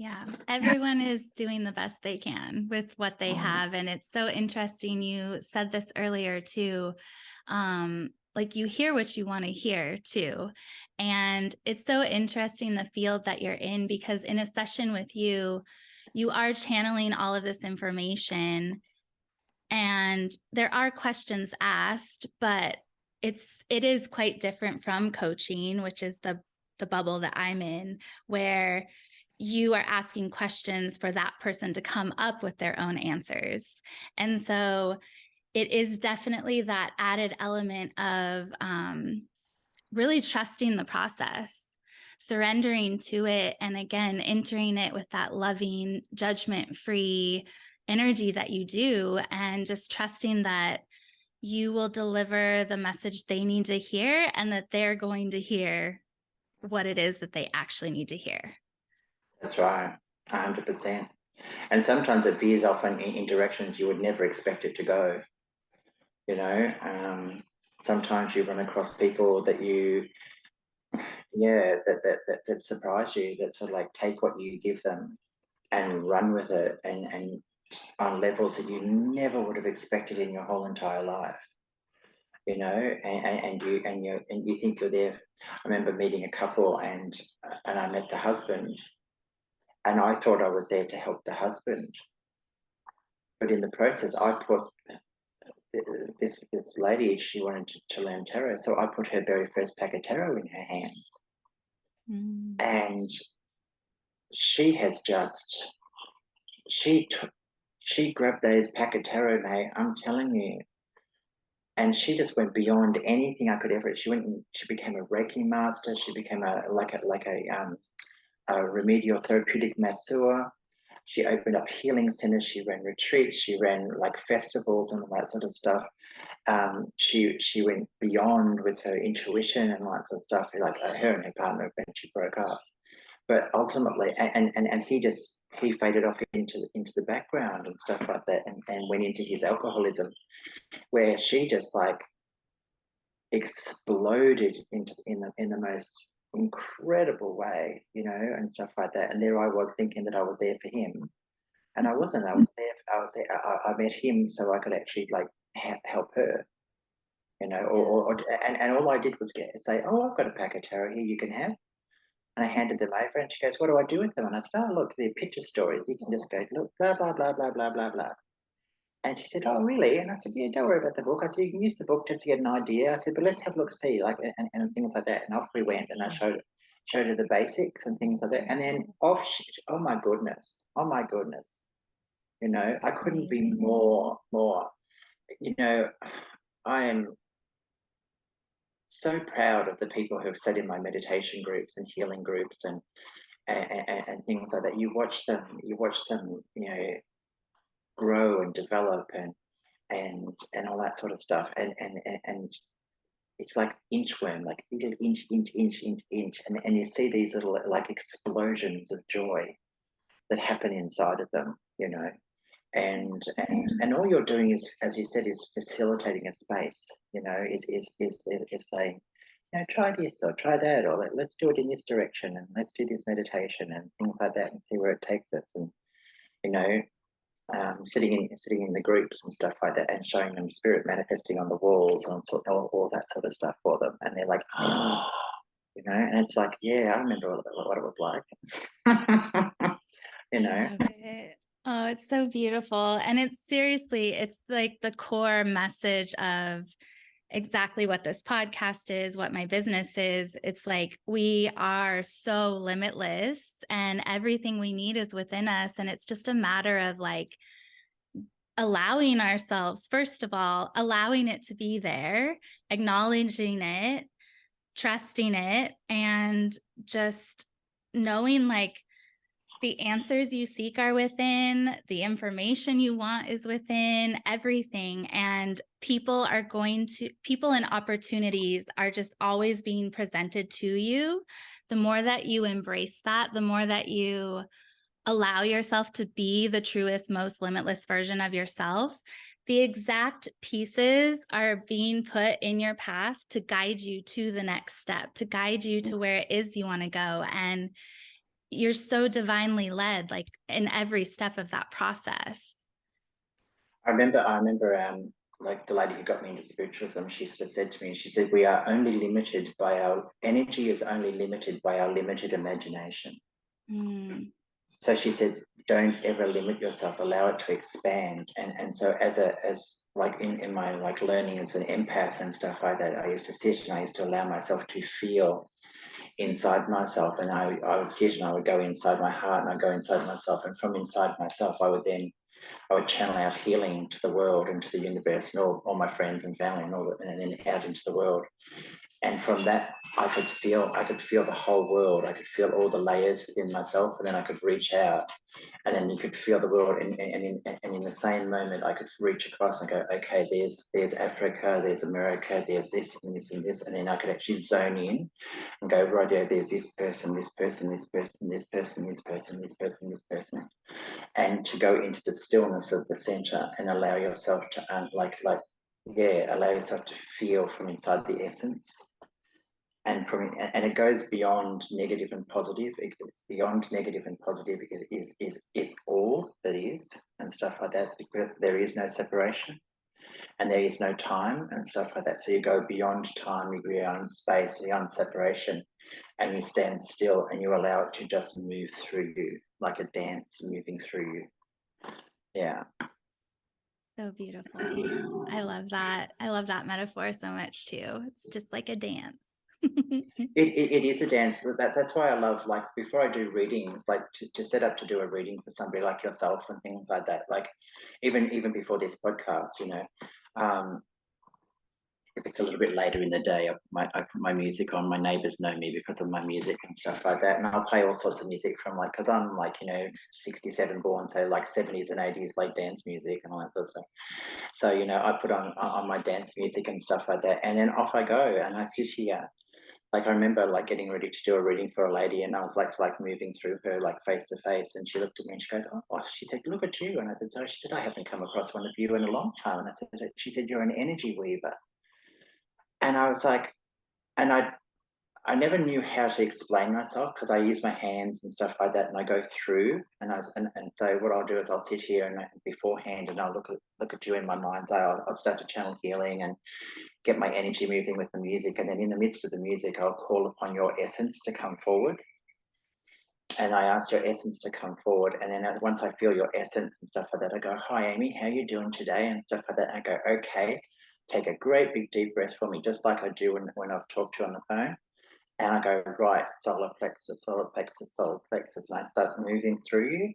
yeah, everyone is doing the best they can with what they Mm. have. And it's so interesting. You said this earlier too. Like you hear what you want to hear too. And it's so interesting the field that you're in because in a session with you, you are channeling all of this information and there are questions asked, but it is quite different from coaching, which is the bubble that I'm in, where you are asking questions for that person to come up with their own answers. And so it is definitely that added element of really trusting the process, surrendering to it, and again, entering it with that loving, judgment free energy that you do, and just trusting that you will deliver the message they need to hear and that they're going to hear what it is that they actually need to hear. That's right, 100%. And sometimes it veers off in directions you would never expect it to go. You know, sometimes you run across people that that surprise you, that sort of like take what you give them and run with it, and on levels that you never would have expected in your whole entire life. You know, and you think you're there. I remember meeting a couple, and I met the husband, and I thought I was there to help the husband, but in the process, I put this lady. She wanted to learn tarot, so I put her very first pack of tarot in her hands, Mm. and she has just she took she grabbed those pack of tarot, mate. I'm telling you, and she just went beyond anything I could ever. She went and she became a Reiki master. She became a remedial therapeutic masseur. She opened up healing centers. She ran retreats. She ran like festivals and all that sort of stuff. She went beyond with her intuition and all that sort of stuff. Like her and her partner eventually broke up, but ultimately, and he faded off into the background and stuff like that, and went into his alcoholism, where she just like exploded in the most incredible way, and stuff like that. And there I was thinking that I was there for him, and I wasn't. I was there. I met him so I could actually like help her, Yeah. and all I did was say, "Oh, I've got a pack of tarot here. You can have." And I handed them over, and she goes, "What do I do with them?" And I said, "Oh, look, they're picture stories. You can just go look, blah blah blah blah blah blah blah." And she said, "Oh, really?" And I said, "Yeah, don't worry about the book." I said, "You can use the book just to get an idea." I said, "But let's have a look, see, like, and things like that." And off we went, and I showed her the basics and things like that. And then oh my goodness, I couldn't be Amazing. more. You know, I am so proud of the people who have sat in my meditation groups and healing groups and things like that. You watch them, grow and develop and all that sort of stuff. And it's like inchworm, like little inch, and you see these little like explosions of joy that happen inside of them, and all you're doing is, as you said, is facilitating a space, is saying, try this or try that, or let's do it in this direction, and let's do this meditation and things like that, and see where it takes us, and you know, sitting in the groups and stuff like that, and showing them spirit manifesting on the walls and all that sort of stuff for them, and they're like, oh, and it's like, yeah, I remember what it was like, you I know. love it. Oh, it's so beautiful. And it's seriously, it's like the core message of exactly what this podcast is, what my business is. It's like we are so limitless and everything we need is within us. And it's just a matter of like allowing ourselves, first of all, allowing it to be there, acknowledging it, trusting it, and just knowing like the answers you seek are within, the information you want is within, everything. And people and opportunities are just always being presented to you. The more that you embrace that, the more that you allow yourself to be the truest, most limitless version of yourself, the exact pieces are being put in your path to guide you to the next step, to guide you to where it is you want to go. And you're so divinely led, like in every step of that process. I remember, like the lady who got me into spiritualism, she sort of said to me, she said, "We are only limited by our energy is only limited by our limited imagination." Mm, So she said, "Don't ever limit yourself, allow it to expand." And so as like in my like learning as an empath and stuff like that, I used to sit and I used to allow myself to feel inside myself, and I would sit and I would go inside my heart and I'd go inside myself, and from inside myself I would channel out healing to the world and to the universe and all my friends and family and then out into the world. And from that, I could feel the whole world. I could feel all the layers within myself, and then I could reach out, and then you could feel the world. And in the same moment, I could reach across and go, okay, there's Africa, there's America, there's this and this and this, and then I could actually zone in and go, right, yeah, there's this person, this person, this person, this person, this person, this person, this person, and to go into the stillness of the center and allow yourself to allow yourself to feel from inside the essence, and it goes beyond negative and positive. Beyond negative and positive is all that is, and stuff like that, because there is no separation and there is no time and stuff like that. So you go beyond time, you go beyond space, beyond separation, and you stand still and you allow it to just move through you like a dance moving through you. Yeah. so beautiful. I love that. I love that metaphor so much too. It's just like a dance. It is a dance. That's why I love, like, before I do readings, like to set up to do a reading for somebody like yourself and things like that. Like even before this podcast, um, if it's a little bit later in the day, I put my music on. My neighbors know me because of my music and stuff like that. And I'll play all sorts of music from, like, because I'm like, 67 born, so like 70s and 80s like dance music and all that sort of stuff. So, I put on my dance music and stuff like that. And then off I go and I sit here. Like, I remember like getting ready to do a reading for a lady, and I was like moving through her like face to face, and she looked at me and she goes, "Oh," she said, "Look at you." And I said, "Sorry." She said, "I haven't come across one of you in a long time." And she said, "You're an energy weaver." And I was like, and I never knew how to explain myself because I use my hands and stuff like that, and I go through, and so what I'll do is I'll sit here and beforehand, and I'll look at you in my mind's eye. I'll start to channel healing and get my energy moving with the music, and then in the midst of the music, I'll call upon your essence to come forward, and I ask your essence to come forward, and then once I feel your essence and stuff like that, I go, "Hi, Amy, how you doing today?" and stuff like that. And I go, "Okay." Take a great big deep breath for me, just like I do when I've talked to you on the phone. And I go, right, solar plexus, solar plexus, solar plexus. And I start moving through you.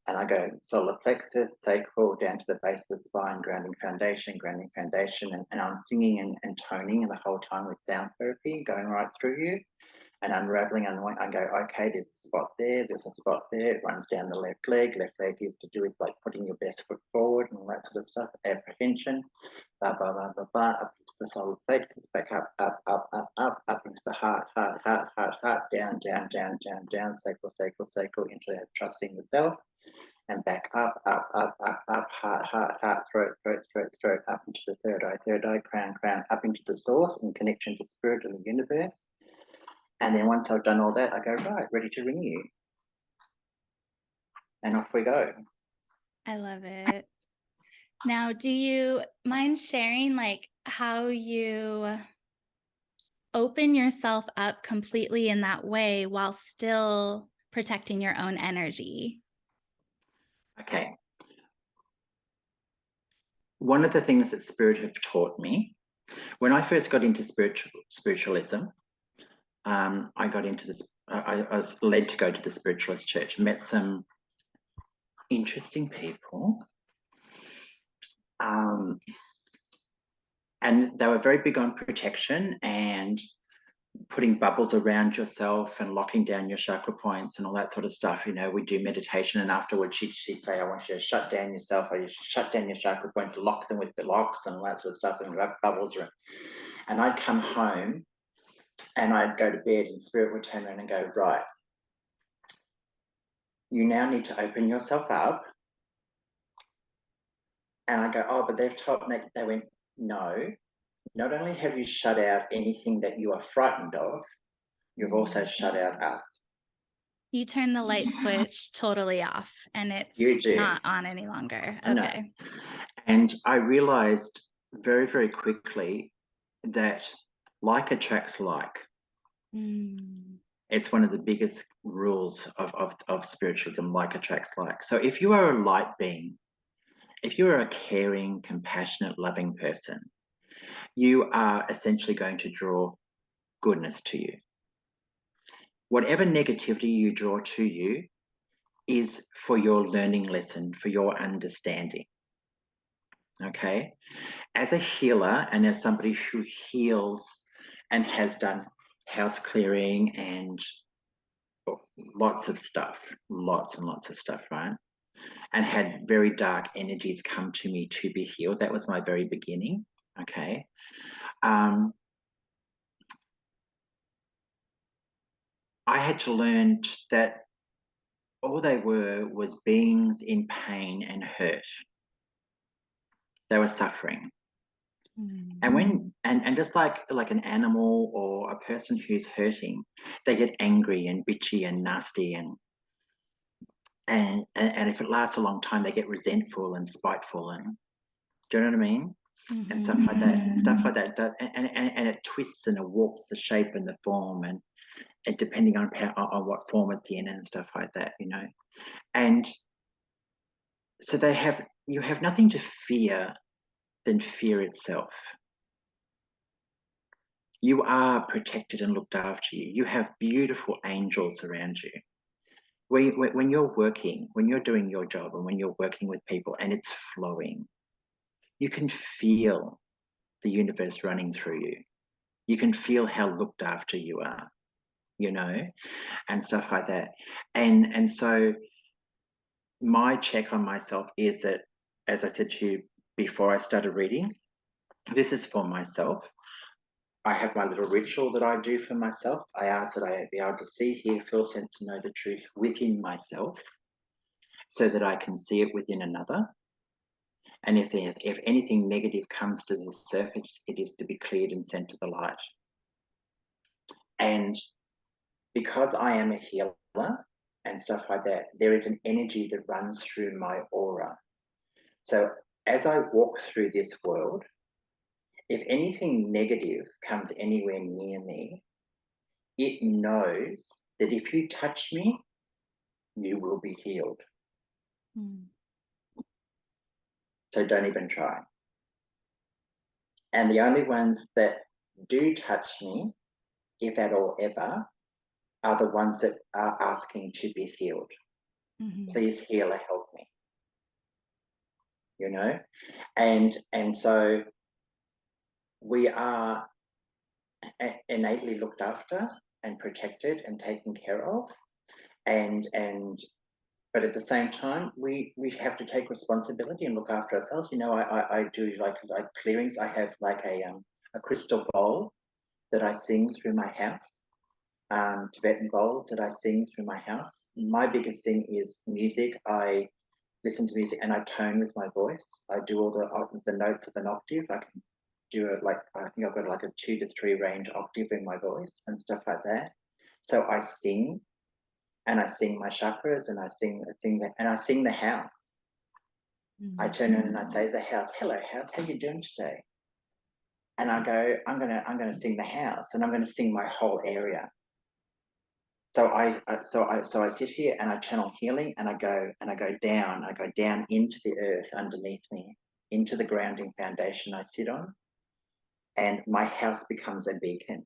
And I go solar plexus, sacral, down to the base of the spine, grounding foundation, grounding foundation. And I'm singing and toning the whole time with sound therapy, going right through you and unraveling. And I go, okay, there's a spot there, there's a spot there. It runs down the left leg. Left leg is to do with like putting your best foot forward and all that sort of stuff, apprehension. Up into the solar plexus, back up into the heart, down, sacral, into trusting the self, and back up, heart, throat, up into the third eye, crown, up into the source, in connection to spirit and the universe. And then once I've done all that, I go, right, ready to ring you. And off we go. I love it. Now, do you mind sharing like how you open yourself up completely in that way while still protecting your own energy? Okay. One of the things that Spirit have taught me, when I first got into spiritualism, I got into this. I was led to go to the spiritualist church. Met some interesting people, and they were very big on protection and putting bubbles around yourself and locking down your chakra points and all that sort of stuff. You know, we do meditation, and afterwards she'd say, "I want you to shut down yourself. I want you to shut down your chakra points, lock them with the locks and all that sort of stuff, and wrap bubbles around." And I'd come home and I'd go to bed, and Spirit would turn around and go, right, you now need to open yourself up. And I go, oh, but they've told me. They went, no, not only have you shut out anything that you are frightened of, you've also shut out us. You turn the light switch totally off and it's You do. not on any longer. No. Okay. And I realized very, very quickly that like attracts like. Mm. It's one of the biggest rules of spiritualism, like attracts like. So if you are a light being, if you are a caring, compassionate, loving person, you are essentially going to draw goodness to you. Whatever negativity you draw to you is for your learning lesson, for your understanding. Okay? As a healer and as somebody who heals and has done house clearing and lots and lots of stuff, right? And had very dark energies come to me to be healed. That was my very beginning. Okay. I had to learn that all they were was beings in pain and hurt. They were suffering. And when and just like an animal or a person who's hurting, they get angry and bitchy and nasty and if it lasts a long time, they get resentful and spiteful and do you know what I mean? And stuff like that. And stuff like that. And it twists and it warps the shape and the form and depending on on what form it's in and stuff like that, you know. And so you have nothing to fear than fear itself. You are protected and looked after you. You have beautiful angels around you. When you're working, when you're doing your job and when you're working with people and it's flowing, you can feel the universe running through you. You can feel how looked after you are, you know, and stuff like that. And so my check on myself is that, as I said to you before I started reading, this is for myself. I have my little ritual that I do for myself. I ask that I be able to see, hear, feel, sense, and know the truth within myself so that I can see it within another. And if anything negative comes to the surface, it is to be cleared and sent to the light. And because I am a healer and stuff like that, there is an energy that runs through my aura. So as I walk through this world, if anything negative comes anywhere near me, it knows that if you touch me, you will be healed. Mm. So don't even try. And the only ones that do touch me, if at all ever, are the ones that are asking to be healed. Mm-hmm. Please, healer, help me. You know? And so we are innately looked after and protected and taken care of. And but at the same time, we have to take responsibility and look after ourselves. You know, I do like clearings. I have like a crystal bowl that I sing through my house, Tibetan bowls that I sing through my house. My biggest thing is music. I listen to music and I tone with my voice. I do all the notes of an octave. I can do it like, I think I've got like a 2 to 3 range octave in my voice and stuff like that. So I sing, and I sing my chakras, and I sing that, and I sing the house. I turn in and I say to the house, "Hello, house. How you doing today?" And I go, I'm gonna sing the house, and I'm gonna sing my whole area. So I sit here and I channel healing, and I go down. I go down into the earth underneath me, into the grounding foundation I sit on, and my house becomes a beacon.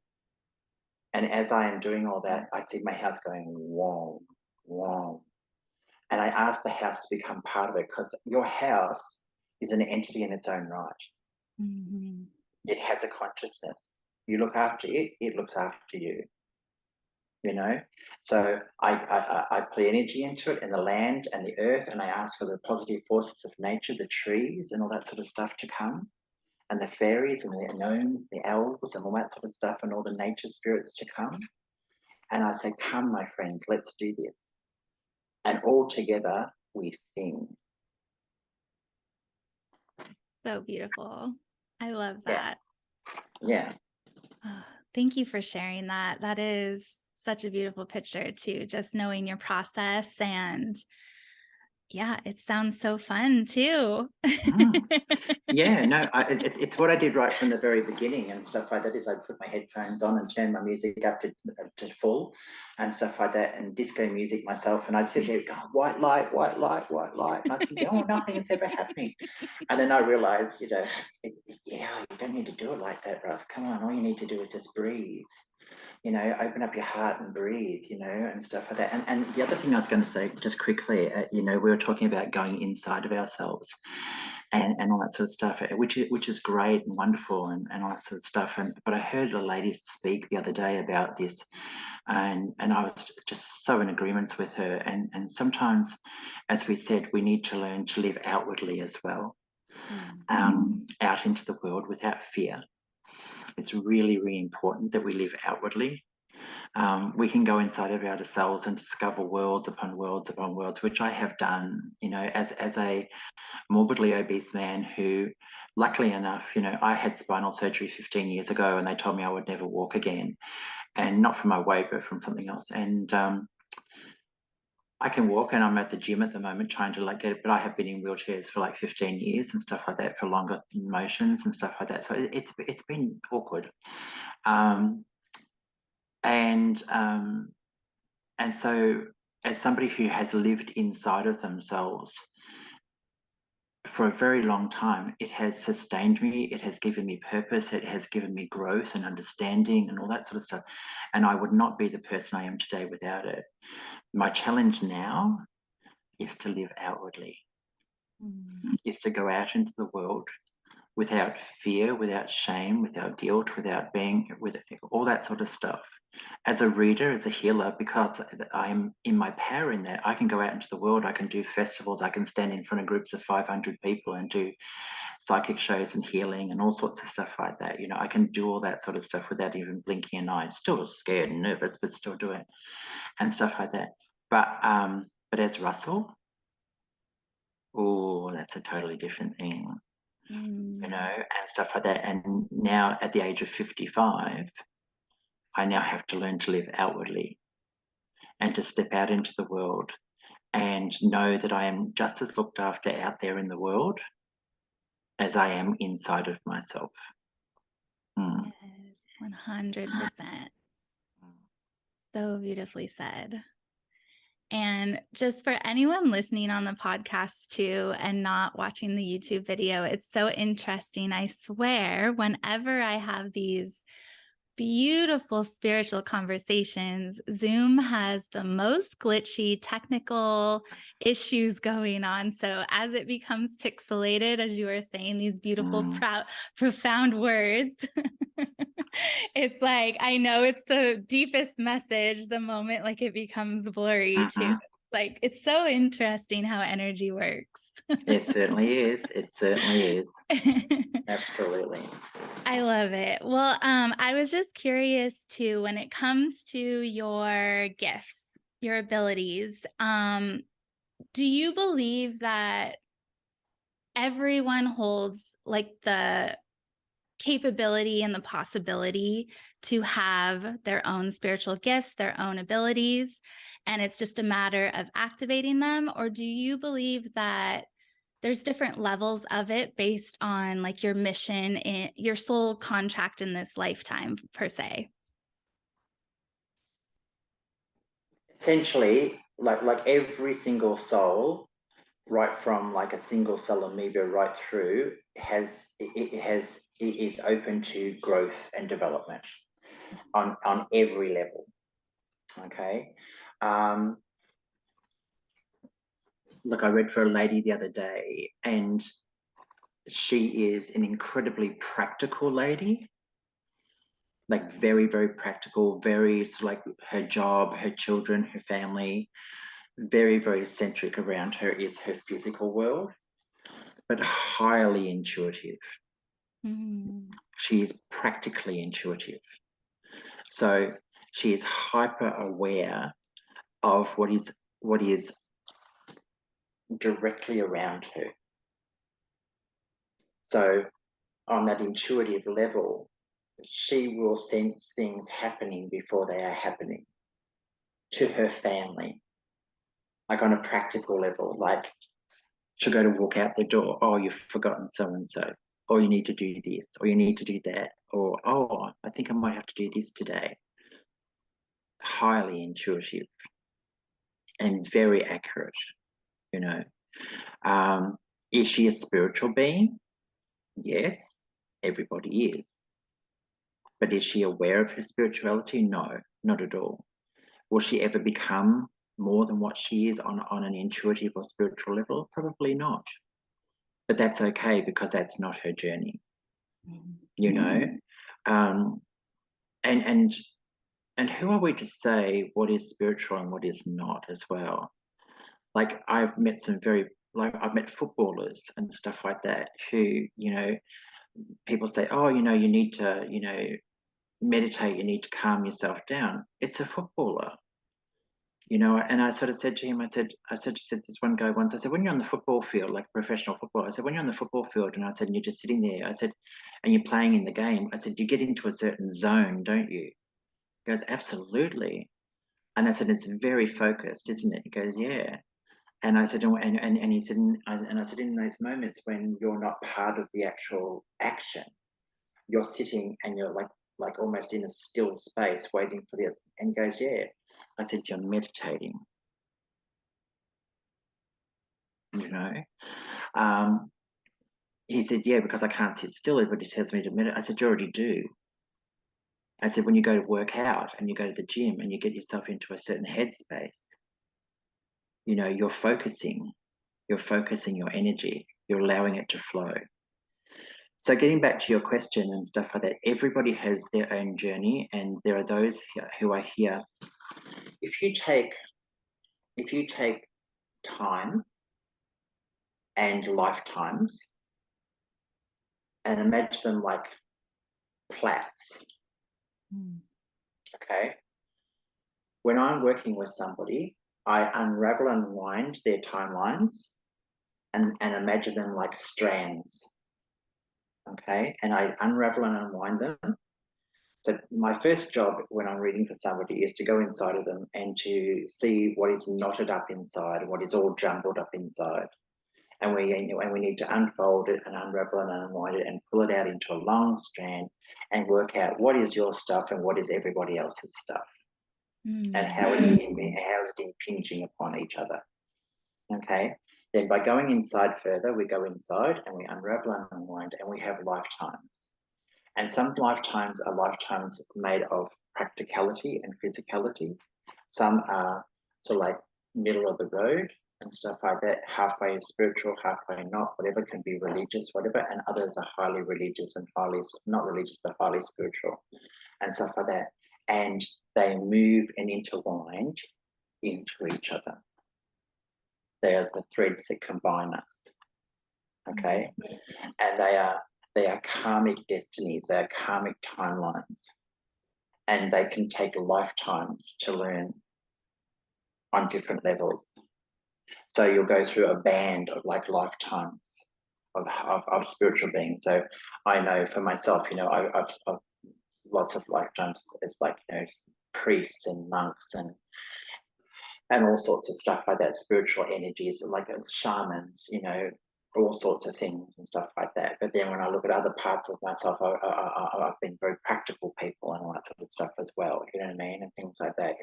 And as I am doing all that, I see my house going whoa, whoa. And I ask the house to become part of it, because your house is an entity in its own right. Mm-hmm. It has a consciousness. You look after it, it looks after you. You know, so I put energy into it, and the land and the earth, and I ask for the positive forces of nature, the trees and all that sort of stuff to come, and the fairies and the gnomes, the elves and all that sort of stuff, and all the nature spirits to come. And I say, "Come, my friends, let's do this." And all together we sing. So beautiful. I love Yeah, that. yeah. Oh, thank you for sharing that. That is such a beautiful picture too, just knowing your process. And yeah, it sounds so fun too. Mm. Yeah, no, it's what I did right from the very beginning and stuff like that. Is I put my headphones on and turn my music up to full and stuff like that, and disco music myself. And I'd sit there, go, white light, white light, white light. And I think, oh, nothing is ever happening. And then I realized, you know, yeah, you don't need to do it like that, Russ. Come on, all you need to do is just breathe. You know, open up your heart and breathe, you know, and stuff like that. And the other thing I was going to say, just quickly, you know, we were talking about going inside of ourselves and all that sort of stuff, which is great and wonderful and all that sort of stuff. But I heard a lady speak the other day about this, and I was just so in agreement with her. And sometimes, as we said, we need to learn to live outwardly as well, out into the world without fear. It's really, really important that we live outwardly. We can go inside of ourselves and discover worlds upon worlds upon worlds, which I have done, you know, as a morbidly obese man who, luckily enough, you know, I had spinal surgery 15 years ago, and they told me I would never walk again, and not from my weight, but from something else. And I can walk, and I'm at the gym at the moment trying to like get it, but I have been in wheelchairs for like 15 years and stuff like that, for longer motions and stuff like that. So it's been awkward. Um, and so, as somebody who has lived inside of themselves for a very long time, it has sustained me, it has given me purpose, it has given me growth and understanding and all that sort of stuff. And I would not be the person I am today without it. My challenge now is to live outwardly, is to go out into the world without fear, without shame, without guilt, without being, with all that sort of stuff. As a reader, as a healer, because I'm in my power in that, I can go out into the world, I can do festivals, I can stand in front of groups of 500 people and do psychic shows and healing and all sorts of stuff like that. You know, I can do all that sort of stuff without even blinking an eye. Still scared and nervous, but still do it and stuff like that. But as Russell, oh, that's a totally different thing, Mm. you know, and stuff like that. And now at the age of 55, I now have to learn to live outwardly and to step out into the world and know that I am just as looked after out there in the world as I am inside of myself. Mm. Yes, 100%. So beautifully said. And just for anyone listening on the podcast too and not watching the YouTube video, it's so interesting. I swear, whenever I have these beautiful spiritual conversations, Zoom has the most glitchy technical issues going on. So as it becomes pixelated, as you were saying, these beautiful, profound words, it's like, I know it's the deepest message the moment like it becomes blurry too. Like, it's so interesting how energy works. It certainly is. It certainly is. Absolutely. I love it. Well, I was just curious too, when it comes to your gifts, your abilities, do you believe that everyone holds like the capability and the possibility to have their own spiritual gifts, their own abilities, and it's just a matter of activating them? Or do you believe that there's different levels of it based on like your mission in your soul contract in this lifetime per se? Essentially, like every single soul, right from like a single cell amoeba right through, it is open to growth and development on every level. Okay. Look, I read for a lady the other day, and she is an incredibly practical lady, like very, very practical, very like her job, her children, her family, very, very centric around her is her physical world, but highly intuitive. Mm. She is practically intuitive. So she is hyper aware of what is directly around her. So on that intuitive level, she will sense things happening before they are happening to her family, like on a practical level. Like she'll go to walk out the door, oh, you've forgotten so and so, or you need to do this, or you need to do that, or oh, I think I might have to do this today. Highly intuitive and very accurate, you know. Is she a spiritual being? Yes, everybody is. But is she aware of her spirituality? No, not at all. Will she ever become more than what she is on an intuitive or spiritual level? Probably not. But that's okay because that's not her journey, you know. Um, and and who are we to say what is spiritual and what is not as well? Like I've met I've met footballers and stuff like that who, you know, people say, oh, you know, you need to, you know, meditate, you need to calm yourself down. It's a footballer, you know. And I sort of said to him, I said to this one guy once, I said, when you're on the football field, like professional football, I said, when you're on the football field, and I said, and you're just sitting there, I said, and you're playing in the game, I said, you get into a certain zone, don't you? He goes, absolutely. And I said, it's very focused, isn't it? He goes, yeah. And I said, and he said, and I said, in those moments when you're not part of the actual action, you're sitting and you're like almost in a still space waiting for the, and he goes, yeah. I said, you're meditating, you know. He said, yeah, because I can't sit still, everybody tells me to meditate. I said, you already do. I said, when you go to work out and you go to the gym and you get yourself into a certain headspace, you know, you're focusing your energy, you're allowing it to flow. So getting back to your question and stuff like that, everybody has their own journey, and there are those who are here. If you take time and lifetimes and imagine them like plaits, okay? When I'm working with somebody, I unravel and unwind their timelines, and imagine them like strands. Okay, and I unravel and unwind them. So my first job when I'm reading for somebody is to go inside of them and to see what is knotted up inside, what is all jumbled up inside. And we need to unfold it and unravel and unwind it and pull it out into a long strand and work out what is your stuff and what is everybody else's stuff, and how is it impinging upon each other. Okay. Then by going inside further, we go inside and we unravel and unwind, and we have lifetimes. And some lifetimes are lifetimes made of practicality and physicality. Some are sort of like middle of the road and stuff like that, halfway spiritual, halfway not, whatever, can be religious, whatever. And others are highly religious and highly, not religious, but highly spiritual and stuff like that. And they move and intertwine into each other. They are the threads that combine us. Okay. And they are karmic destinies, they are karmic timelines, and they can take lifetimes to learn on different levels. So you'll go through a band of like lifetimes of spiritual beings. So I know for myself, I've lots of lifetimes as like, priests and monks and all sorts of stuff like that, spiritual energies, like shamans, all sorts of things and stuff like that. But then when I look at other parts of myself, I've been very practical people and all that sort of stuff as well, you know what I mean? And things like that,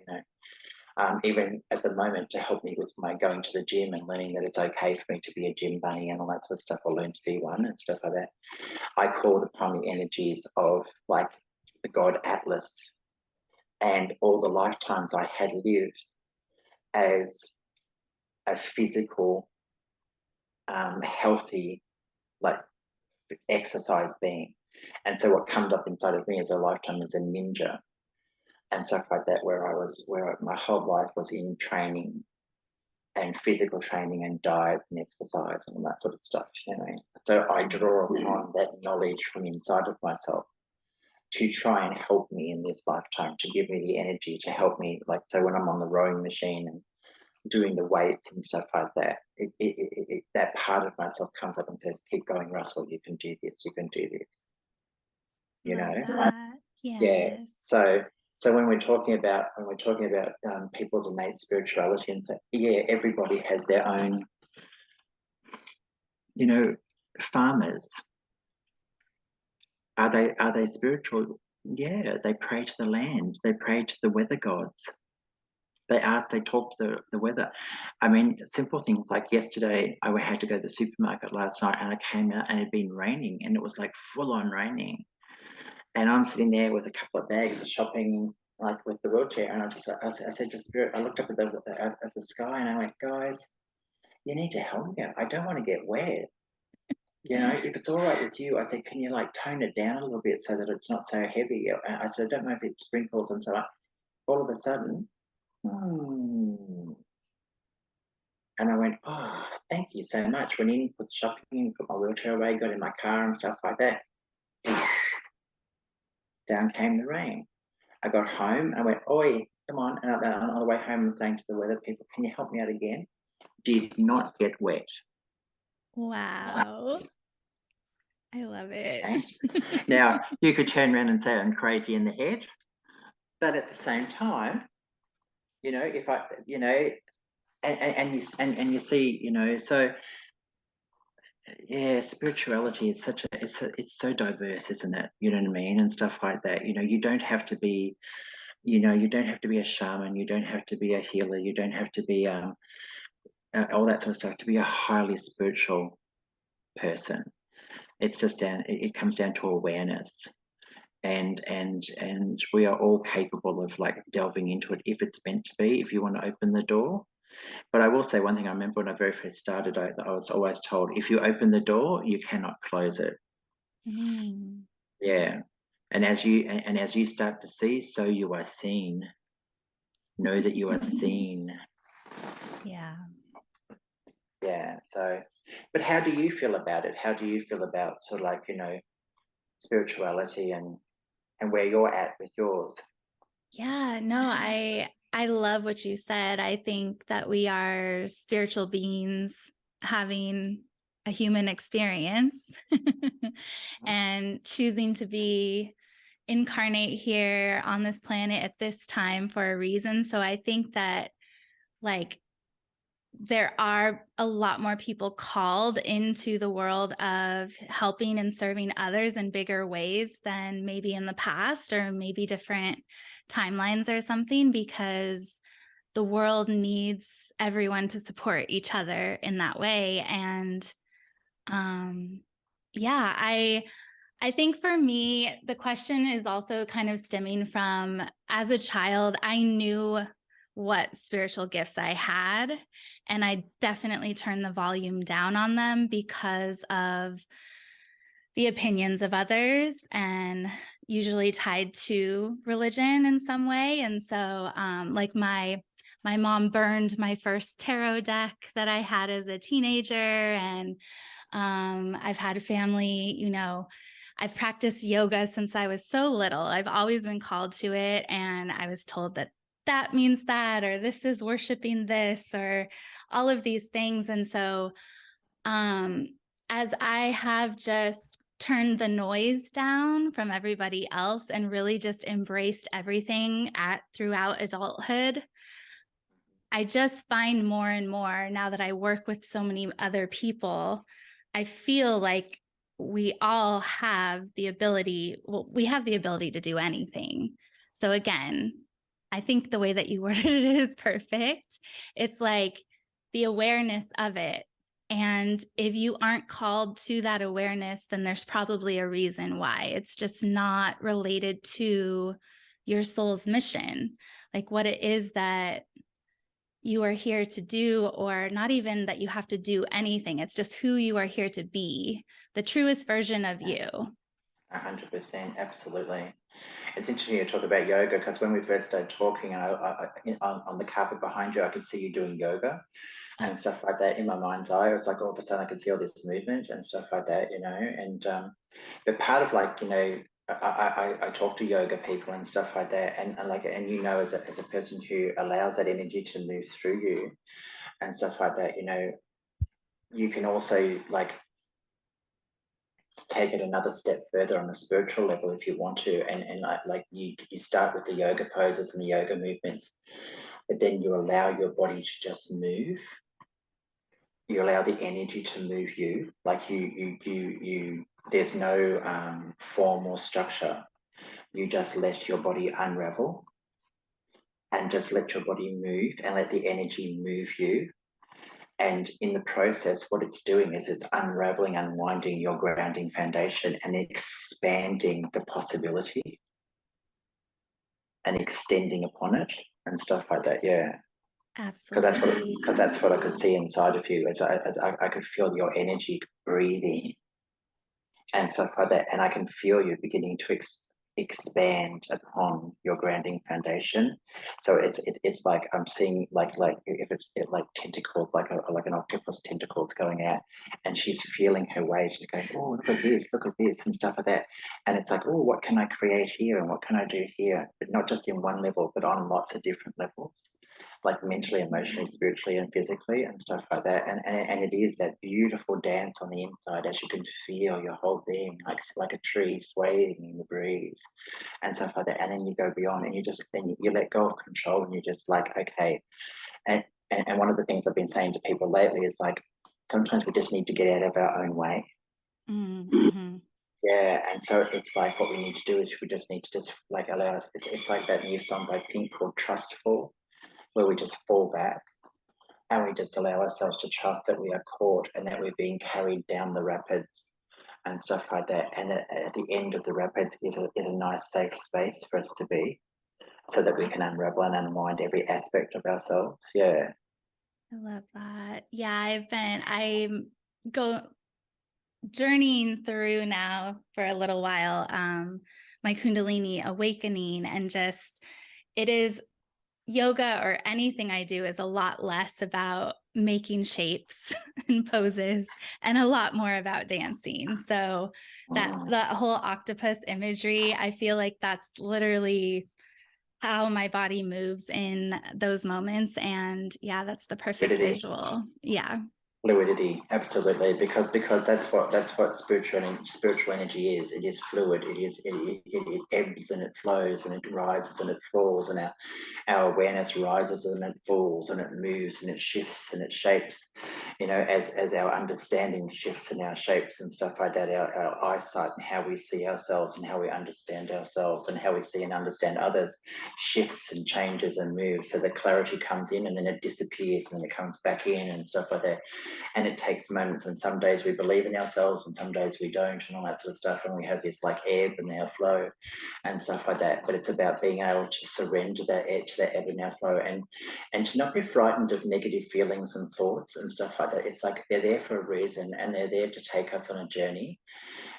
even at the moment, to help me with my going to the gym and learning that it's okay for me to be a gym bunny and all that sort of stuff, or learn to be one and stuff like that. I called upon the energies of like the god Atlas and all the lifetimes I had lived as a physical, healthy, like exercise being. And so what comes up inside of me as a lifetime as a ninja and stuff like that, where my whole life was in training and physical training and diet and exercise and all that sort of stuff, So I draw upon that knowledge from inside of myself to try and help me in this lifetime, to give me the energy to help me, like, so when I'm on the rowing machine and doing the weights and stuff like that, that part of myself comes up and says, keep going, Russell, you can do this, you can do this, Love that. Yeah. Yes. So when we're talking about people's innate spirituality, and so everybody has their own, farmers. Are they spiritual? Yeah, they pray to the land, they pray to the weather gods. They talk to the weather. I mean, simple things like yesterday, I had to go to the supermarket last night and I came out and it had been raining and it was like full on raining. And I'm sitting there with a couple of bags of shopping, like with the wheelchair. And I said to Spirit, I looked up at the sky and I went, guys, you need to help me out. I don't want to get wet. If it's all right with you, I said, can you like tone it down a little bit so that it's not so heavy? I said, I don't know if it sprinkles. And so all of a sudden, and I went, oh, thank you so much. Went in, put shopping in, put my wheelchair away, got in my car and stuff like that. Down came the rain. I got home, I went, oi, come on. And on the way home, I'm saying to the weather people, can you help me out again? Did not get wet. Wow. I love it. Okay? Now, you could turn around and say I'm crazy in the head, but at the same time, if I, and you see, so yeah, spirituality is it's so diverse, isn't it? You know what I mean? And stuff like that. You don't have to be, you don't have to be a shaman, you don't have to be a healer, you don't have to be all that sort of stuff to be a highly spiritual person. It's just it comes down to awareness. And we are all capable of like delving into it if it's meant to be, if you want to open the door. But I will say one thing. I remember when I very first started, I was always told, if you open the door, you cannot close it. Yeah. And as you start to see, so you are seen. Know that you are seen. Yeah. Yeah. So, but how do you feel about it? How do you feel about sort of like, spirituality and where you're at with yours? Yeah, no, I love what you said. I think that we are spiritual beings having a human experience and choosing to be incarnate here on this planet at this time for a reason. So I think that like there are a lot more people called into the world of helping and serving others in bigger ways than maybe in the past, or maybe different timelines or something, because the world needs everyone to support each other in that way. And yeah, I think for me, the question is also kind of stemming from, as a child, I knew what spiritual gifts I had, and I definitely turned the volume down on them because of the opinions of others, and usually tied to religion in some way. And so like my mom burned my first tarot deck that I had as a teenager, and I've had family, you know, I've practiced yoga since I was so little. I've always been called to it, and I was told that that means that, or this is worshiping this, or all of these things. And so um as I have just turned the noise down from everybody else and really just embraced everything at throughout adulthood, I just find more and more now that I work with so many other people, I feel like we all have the ability, well, we have the ability to do anything. So again, I think the way that you worded it is perfect. It's like the awareness of it. And if you aren't called to that awareness, then there's probably a reason why. It's just not related to your soul's mission, like what it is that you are here to do, or not even that you have to do anything. It's just who you are here to be, the truest version of you. 100%, absolutely. It's interesting you talk about yoga, because when we first started talking, and on the carpet behind you, I could see you doing yoga and stuff like that. In my mind's eye, it was like all of a sudden I could see all this movement and stuff like that, you know. And but part of, like, you know, I talk to yoga people and stuff like that, and like, and you know, as a person who allows that energy to move through you and stuff like that, you know, you can also like take it another step further on a spiritual level if you want to, and like you start with the yoga poses and the yoga movements, but then you allow your body to just move. You allow the energy to move you, like you there's no form or structure. You just let your body unravel and just let your body move and let the energy move you. And in the process, what it's doing is it's unraveling, unwinding your grounding foundation and expanding the possibility and extending upon it and stuff like that. Yeah. Absolutely. Because that's what I could see inside of you, as I could feel your energy breathing and stuff like that, and I can feel you beginning to expand upon your grounding foundation. So it's like I'm seeing, like if it's like tentacles, like an octopus tentacles going out, and she's feeling her way. She's going, oh, look at this, and stuff like that. And it's like, oh, what can I create here, and what can I do here? But not just in one level, but on lots of different levels, like mentally, emotionally, spiritually, and physically, and stuff like that. And it is that beautiful dance on the inside, as you can feel your whole being like a tree swaying in the breeze and stuff like that. And then you go beyond, and you let go of control, and you're just like, okay. And one of the things I've been saying to people lately is like, sometimes we just need to get out of our own way. Mm-hmm. Yeah, and so it's like what we need to do is we just need to just like allow us. It's like that new song by Pink called Trustful, where we just fall back and we just allow ourselves to trust that we are caught and that we're being carried down the rapids and stuff like that. And at the end of the rapids is a nice safe space for us to be, so that we can unravel and unwind every aspect of ourselves. Yeah. I love that. Yeah, I'm go journeying through now for a little while, my Kundalini awakening, and just, it is yoga, or anything I do, is a lot less about making shapes and poses and a lot more about dancing. So that whole octopus imagery, I feel like that's literally how my body moves in those moments. And yeah, that's the perfect visual. Yeah. Fluidity, absolutely, because that's what spiritual energy is. It is fluid. It ebbs and it flows and it rises and it falls, and our awareness rises and it falls and it moves and it shifts and it shapes. You know, as our understanding shifts and our shapes and stuff like that, our eyesight and how we see ourselves and how we understand ourselves and how we see and understand others shifts and changes and moves. So the clarity comes in and then it disappears and then it comes back in and stuff like that. And it takes moments, and some days we believe in ourselves and some days we don't, and all that sort of stuff, and we have this like ebb and our flow and stuff like that. But it's about being able to surrender that ebb to that ebb and our flow, and to not be frightened of negative feelings and thoughts and stuff like that. It's like they're there for a reason, and they're there to take us on a journey.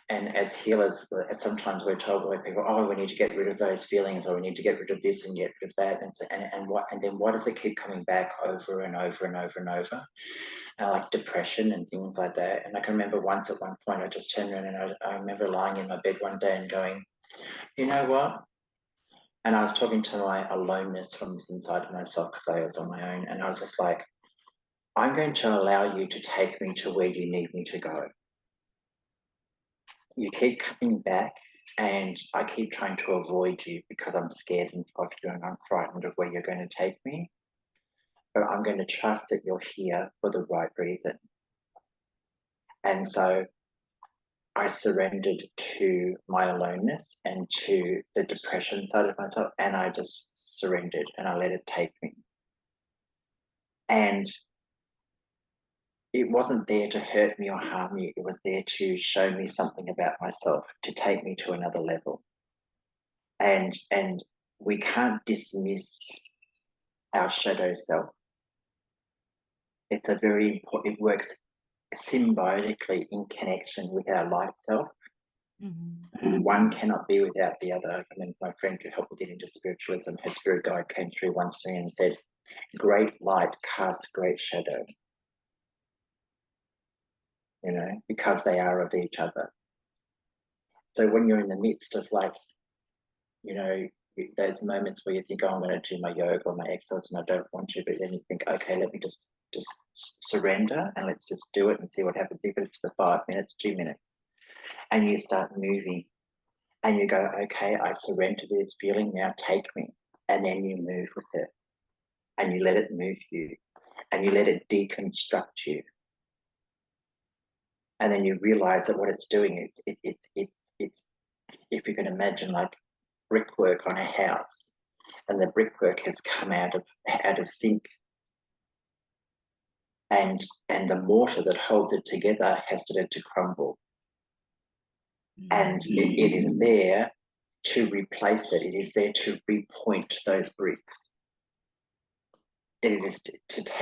And as healers, sometimes we're told by people, oh, we need to get rid of those feelings, or we need to get rid of this and get rid of that, and then why does it keep coming back over and over and over and over? Like depression and things like that. And I can remember once at one point I just turned around and I remember lying in my bed one day and going, you know what? And I was talking to my aloneness from inside of myself because I was on my own. And I was just like, I'm going to allow you to take me to where you need me to go. You keep coming back and I keep trying to avoid you because I'm scared of you and I'm frightened of where you're going to take me. But I'm going to trust that you're here for the right reason. And so I surrendered to my aloneness and to the depression side of myself, and I just surrendered and I let it take me. And it wasn't there to hurt me or harm me, it was there to show me something about myself, to take me to another level. And we can't dismiss our shadow self. It's a very important, it works symbiotically in connection with our light self. Mm-hmm. One cannot be without the other. I mean, my friend who helped me get into spiritualism, her spirit guide came through once to me and said, great light casts great shadow, you know, because they are of each other. So when you're in the midst of like, you know, those moments where you think, oh, I'm going to do my yoga or my exercise and I don't want to, but then you think, okay, let me just surrender and let's just do it and see what happens, even if it's for 5 minutes, 2 minutes, and you start moving. And you go, okay, I surrender to this feeling, now take me. And then you move with it. And you let it move you. And you let it deconstruct you. And then you realize that what it's doing is, it's if you can imagine like brickwork on a house, and the brickwork has come out of zinc. And the mortar that holds it together has started to crumble. And it is there to replace it. It is there to repoint those bricks. It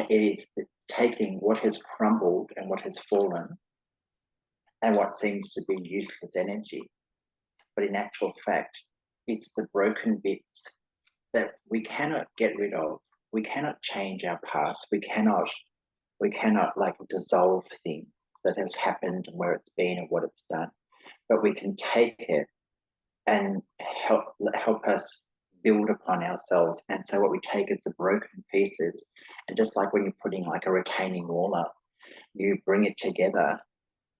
is taking what has crumbled and what has fallen and what seems to be useless energy. But in actual fact, it's the broken bits that we cannot get rid of. We cannot change our past. We cannot like dissolve things that have happened and where it's been and what it's done. But we can take it and help us build upon ourselves. And so what we take is the broken pieces, and just like when you're putting like a retaining wall up, you bring it together,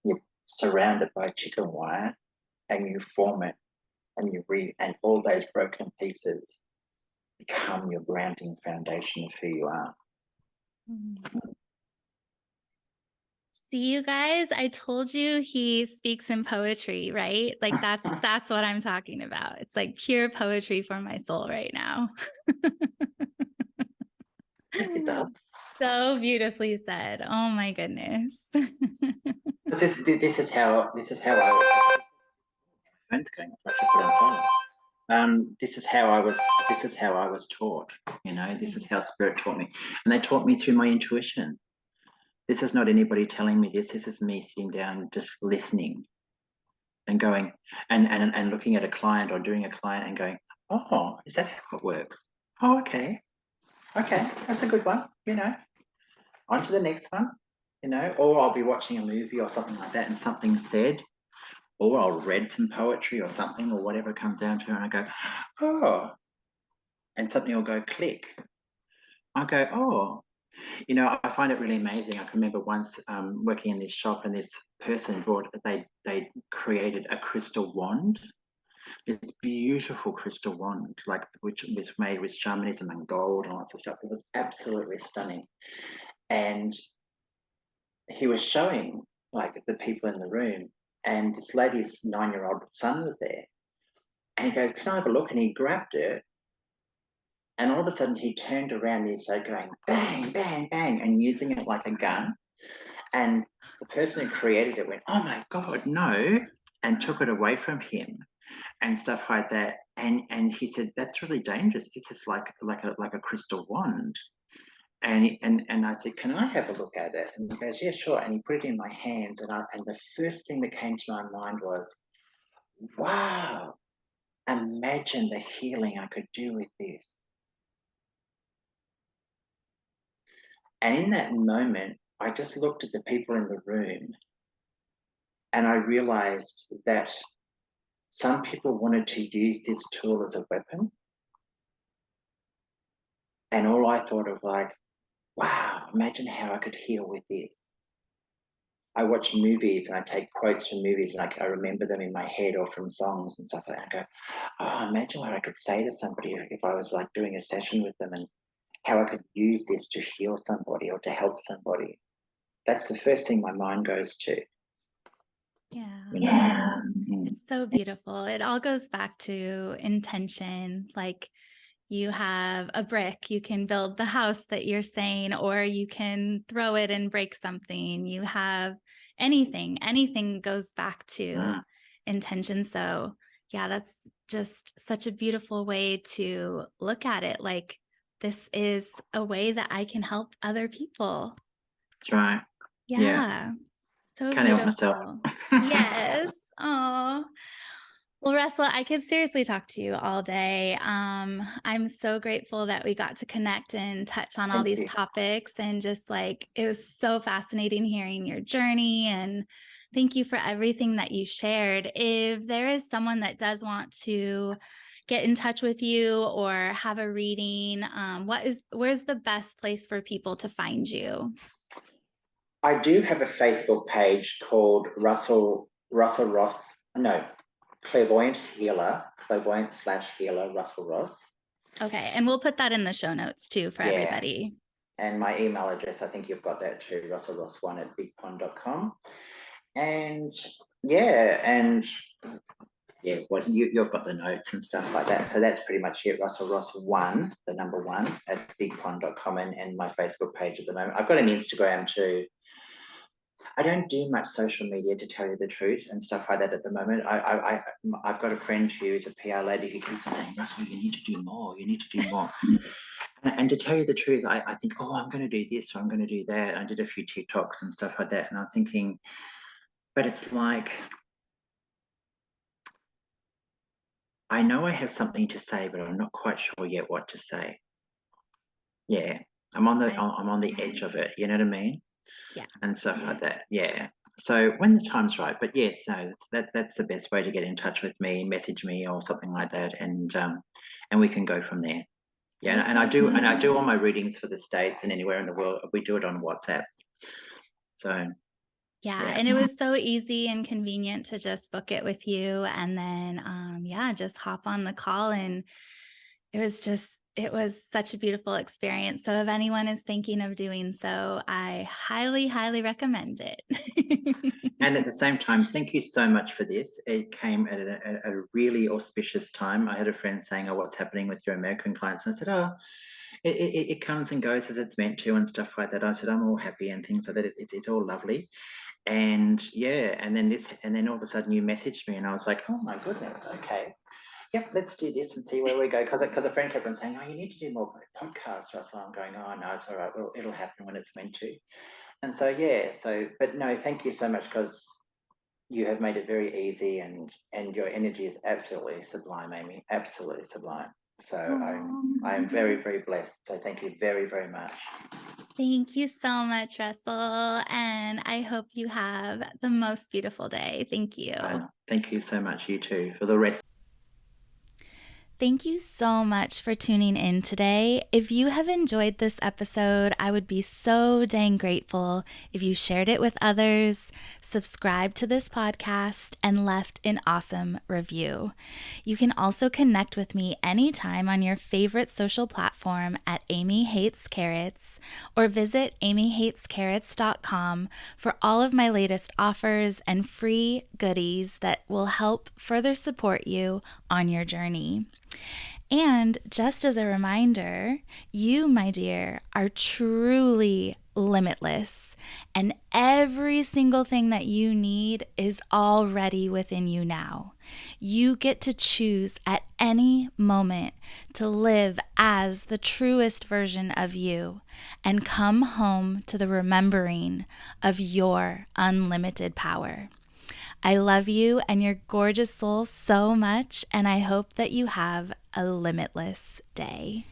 you surround it by chicken wire, and you form it, and and all those broken pieces become your grounding foundation of who you are. See, you guys, I told you he speaks in poetry, right? Like that's what I'm talking about. It's like pure poetry for my soul right now. It does. So beautifully said. Oh my goodness. This is how I phone's going off. I should put it on silent. This is how I was taught, you know, this is how spirit taught me. And they taught me through my intuition. This is not anybody telling me this. This is me sitting down, just listening and going and looking at a client or doing a client and going, oh, is that how it works? Oh, okay. Okay, that's a good one, you know. On to the next one, you know, or I'll be watching a movie or something like that and something said, or I'll read some poetry or something or whatever comes down to it, and I go, oh, and something will go click. I go, oh, You know, I find it really amazing. I can remember once working in this shop, and this person they created a crystal wand, this beautiful crystal wand, like which was made with shamanism and gold and lots of stuff. It was absolutely stunning. And he was showing like the people in the room, and this lady's 9-year-old son was there. And he goes, "Can I have a look?" And he grabbed it, and all of a sudden he turned around and he started going bang, bang, bang, and using it like a gun. And the person who created it went, "Oh my God, no," and took it away from him and stuff like that. And he said, "That's really dangerous. This is like a crystal wand." And I said, "Can I have a look at it?" And he goes, "Yeah, sure." And he put it in my hands, and the first thing that came to my mind was, wow, imagine the healing I could do with this. And in that moment, I just looked at the people in the room, and I realized that some people wanted to use this tool as a weapon. And all I thought of, like, wow, imagine how I could heal with this. I watch movies and I take quotes from movies, and I remember them in my head or from songs and stuff like that. I go, oh, imagine what I could say to somebody if I was like doing a session with them, and how I could use this to heal somebody or to help somebody. That's the first thing my mind goes to. Yeah. Yeah. It's so beautiful. It all goes back to intention. Like, you have a brick, you can build the house that you're saying, or you can throw it and break something. You have anything goes back to intention. So, yeah, that's just such a beautiful way to look at it. Like, this is a way that I can help other people. That's right. Yeah. Yeah. So Can't help myself. beautiful. Yes. Oh. Well, Russell, I could seriously talk to you all day. I'm so grateful that we got to connect and touch on all Thank these you. topics, and just like it was so fascinating hearing your journey, and thank you for everything that you shared. If there is someone that does want to get in touch with you or have a reading, where's the best place for people to find you? I do have a Facebook page called Russell Ross. No, Clairvoyant Healer, Clairvoyant/Healer Russell Ross. Okay, and we'll put that in the show notes too for Yeah. everybody. And my email address, I think you've got that too, russellross1@bigpond.com. And yeah, and yeah, what you've got the notes and stuff like that. So that's pretty much it. Russell Ross1, the number 1 @bigpond.com, and my Facebook page at the moment. I've got an Instagram too. I don't do much social media, to tell you the truth, and stuff like that at the moment. I've got a friend who is a PR lady who keeps saying, "Russell, you need to do more. You need to do more." And to tell you the truth, I think, oh, I'm going to do this or I'm going to do that. I did a few TikToks and stuff like that, and I was thinking, but it's like, I know I have something to say, but I'm not quite sure yet what to say. Yeah, I I'm on the edge of it. You know what I mean? Yeah. And stuff like that. Yeah. So when the time's right, but yes, no, that's the best way to get in touch with me, message me or something like that, and we can go from there. Yeah, and Okay. I do all my readings for the States and anywhere in the world. We do it on WhatsApp. So Yeah, yeah, and it was so easy and convenient to just book it with you, and then yeah, just hop on the call, and it was such a beautiful experience. So if anyone is thinking of doing so, I highly recommend it. and at the same time, thank you so much for this. It came at a really auspicious time. I had a friend saying, "Oh, what's happening with your American clients?" And I said, "Oh, it comes and goes as it's meant to," and stuff like that. I said, "I'm all happy and things like that. It's all lovely." And yeah, and then all of a sudden you messaged me, and I was like, "Oh my goodness, okay, yep, let's do this and see where we go." Because a friend kept on saying, "Oh, you need to do more podcasts, Russell." I'm going, "Oh no, it's all right. Well, it'll happen when it's meant to." And so yeah, but no, thank you so much, because you have made it very easy, and your energy is absolutely sublime, Amy, absolutely sublime. So I'm very blessed. So thank you very much. Thank you so much, Russell, and I hope you have the most beautiful day. Thank you. Thank you so much, you too, for the rest. Thank you so much for tuning in today. If you have enjoyed this episode, I would be so dang grateful if you shared it with others, subscribed to this podcast, and left an awesome review. You can also connect with me anytime on your favorite social platform at Amy Hates Carrots, or visit amyhatescarrots.com for all of my latest offers and free goodies that will help further support you on your journey. And just as a reminder, you, my dear, are truly limitless, and every single thing that you need is already within you now. You get to choose at any moment to live as the truest version of you and come home to the remembering of your unlimited power. I love you and your gorgeous soul so much, and I hope that you have a limitless day.